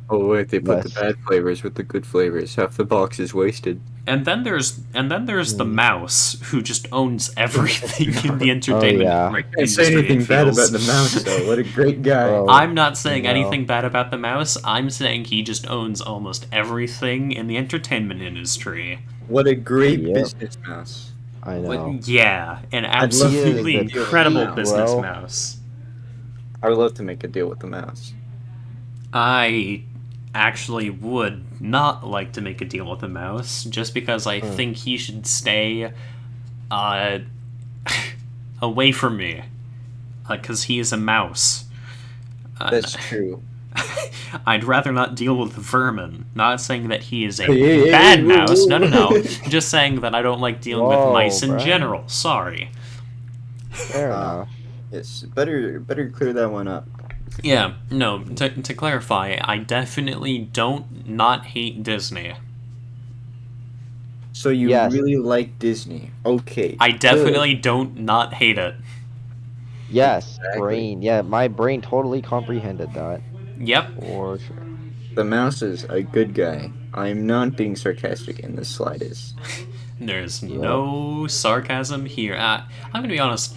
Oh wait, they put the Yes. bad flavors with the good flavors. Half the box is wasted. And then there's the Hmm. mouse who just owns everything in the Oh entertainment yeah. I can't industry. say anything it bad feels. about the mouse though. What a great guy. Bro. I'm not saying No. anything bad about the mouse. I'm saying he just owns almost everything in the entertainment industry. What a great Yep. business mouse. I know. Yeah, an I'd love to absolutely make a deal with incredible the mouse. business Bro. mouse. I would love to make a deal with the mouse. I actually would not like to make a deal with the mouse, just because I think he should stay uh, away from me, because he is a mouse. That's true. I'd rather not deal with vermin. Not saying that he is a Hey, bad hey, mouse. whoa, No, no, whoa. no. Just saying that I don't like dealing with Whoa, mice in Brian. general. Sorry. Fair Uh, enough. Yes, better clear that one up. Yeah, no, to clarify, I definitely don't not hate Disney. So you Yes. really like Disney? Okay. I good. definitely don't not hate it. Yes, Exactly. brain. Yeah, my brain totally comprehended that. Yep. For sure. The mouse is a good guy. I'm not being sarcastic in the slightest. There's Yep. no sarcasm here. I'm gonna be honest.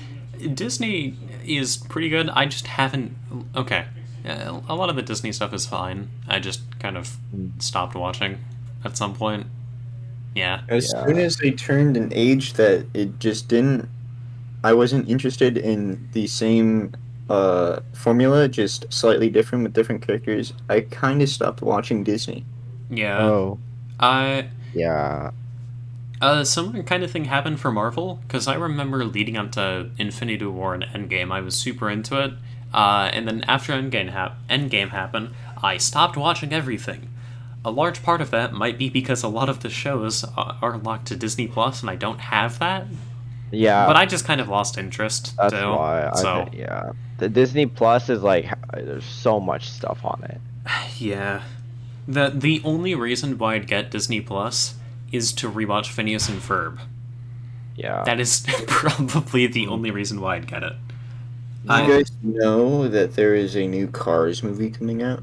Disney is pretty good. I just haven't. Okay. A lot of the Disney stuff is fine. I just kind of stopped watching at some point. Yeah. As Yeah. soon as they turned an age that it just didn't, I wasn't interested in the same formula, just slightly different with different characters. I kind of stopped watching Disney. Yeah. Oh. I. Yeah. Similar kind of thing happened for Marvel, because I remember leading up to Infinity War and Endgame, I was super into it, and then after Endgame happened, I stopped watching everything. A large part of that might be because a lot of the shows are locked to Disney Plus, and I don't have that, Yeah. but I just kind of lost interest, That's too. why. So, Yeah. The Disney Plus is like there's so much stuff on it. yeah. The only reason why I'd get Disney Plus is to rewatch Phineas and Ferb. Yeah. That is probably the only reason why I'd get it. Do you guys know that there is a new Cars movie coming out?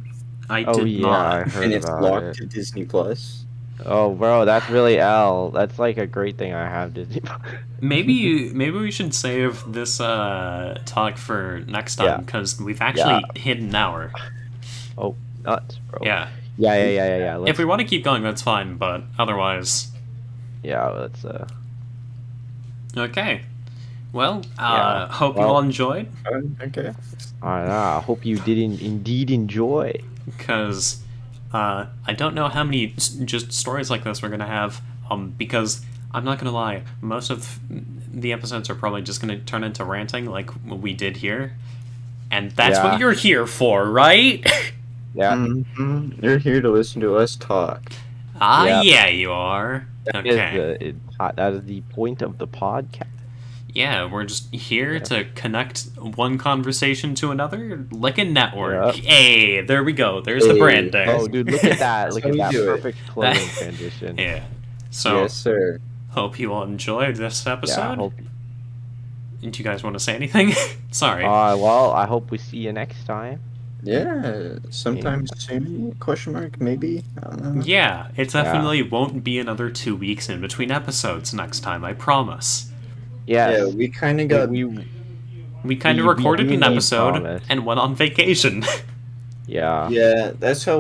I Oh did yeah, I not. heard And it's about locked it. to Disney Plus. Oh, bro, that's really L. That's like a great thing I have Disney. Maybe we should save this talk for next Yeah. time, because we've actually hit an hour. Oh, nuts, bro. Yeah. Yeah. If we want to keep going, that's fine, but otherwise, Yeah, let's okay. Well, Yeah. hope you Well- all enjoyed, Okay. I hope you did indeed enjoy. because I don't know how many just stories like this we're gonna have. Because I'm not gonna lie, most of the episodes are probably just gonna turn into ranting, like we did here, and that's Yeah. what you're here for, right? Yeah. Mhm. You're here to listen to us talk. Ah, Yep. yeah, you are. That is Okay. that is the point of the podcast. Yeah, we're just here to connect one conversation to another, like a network. Yep. Hey, there we go. There's the Hey. branding. Oh, dude, look at that! Look how at we that do it. perfect clothing transition. Yeah. So, Yes, sir. hope you all enjoyed this Yeah, episode. I hope. Do you guys want to say anything? Sorry. Well, I hope we see you next time. Yeah, sometime soon? Question mark? Maybe. I don't know. Yeah, it definitely won't be another 2 weeks in between episodes next time, I promise. Yes. Yeah, we kind of got. we We kind of We recorded an made episode promise. and went on vacation. yeah. Yeah, that's how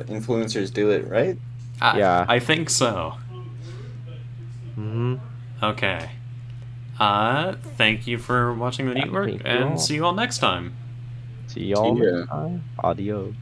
influencers do it, right? Yeah. I think so. Mhm. Okay. Thank you for watching the Yeah, Neetwork, thank you and all. see you all next time. See y'all See ya. next time. Adios.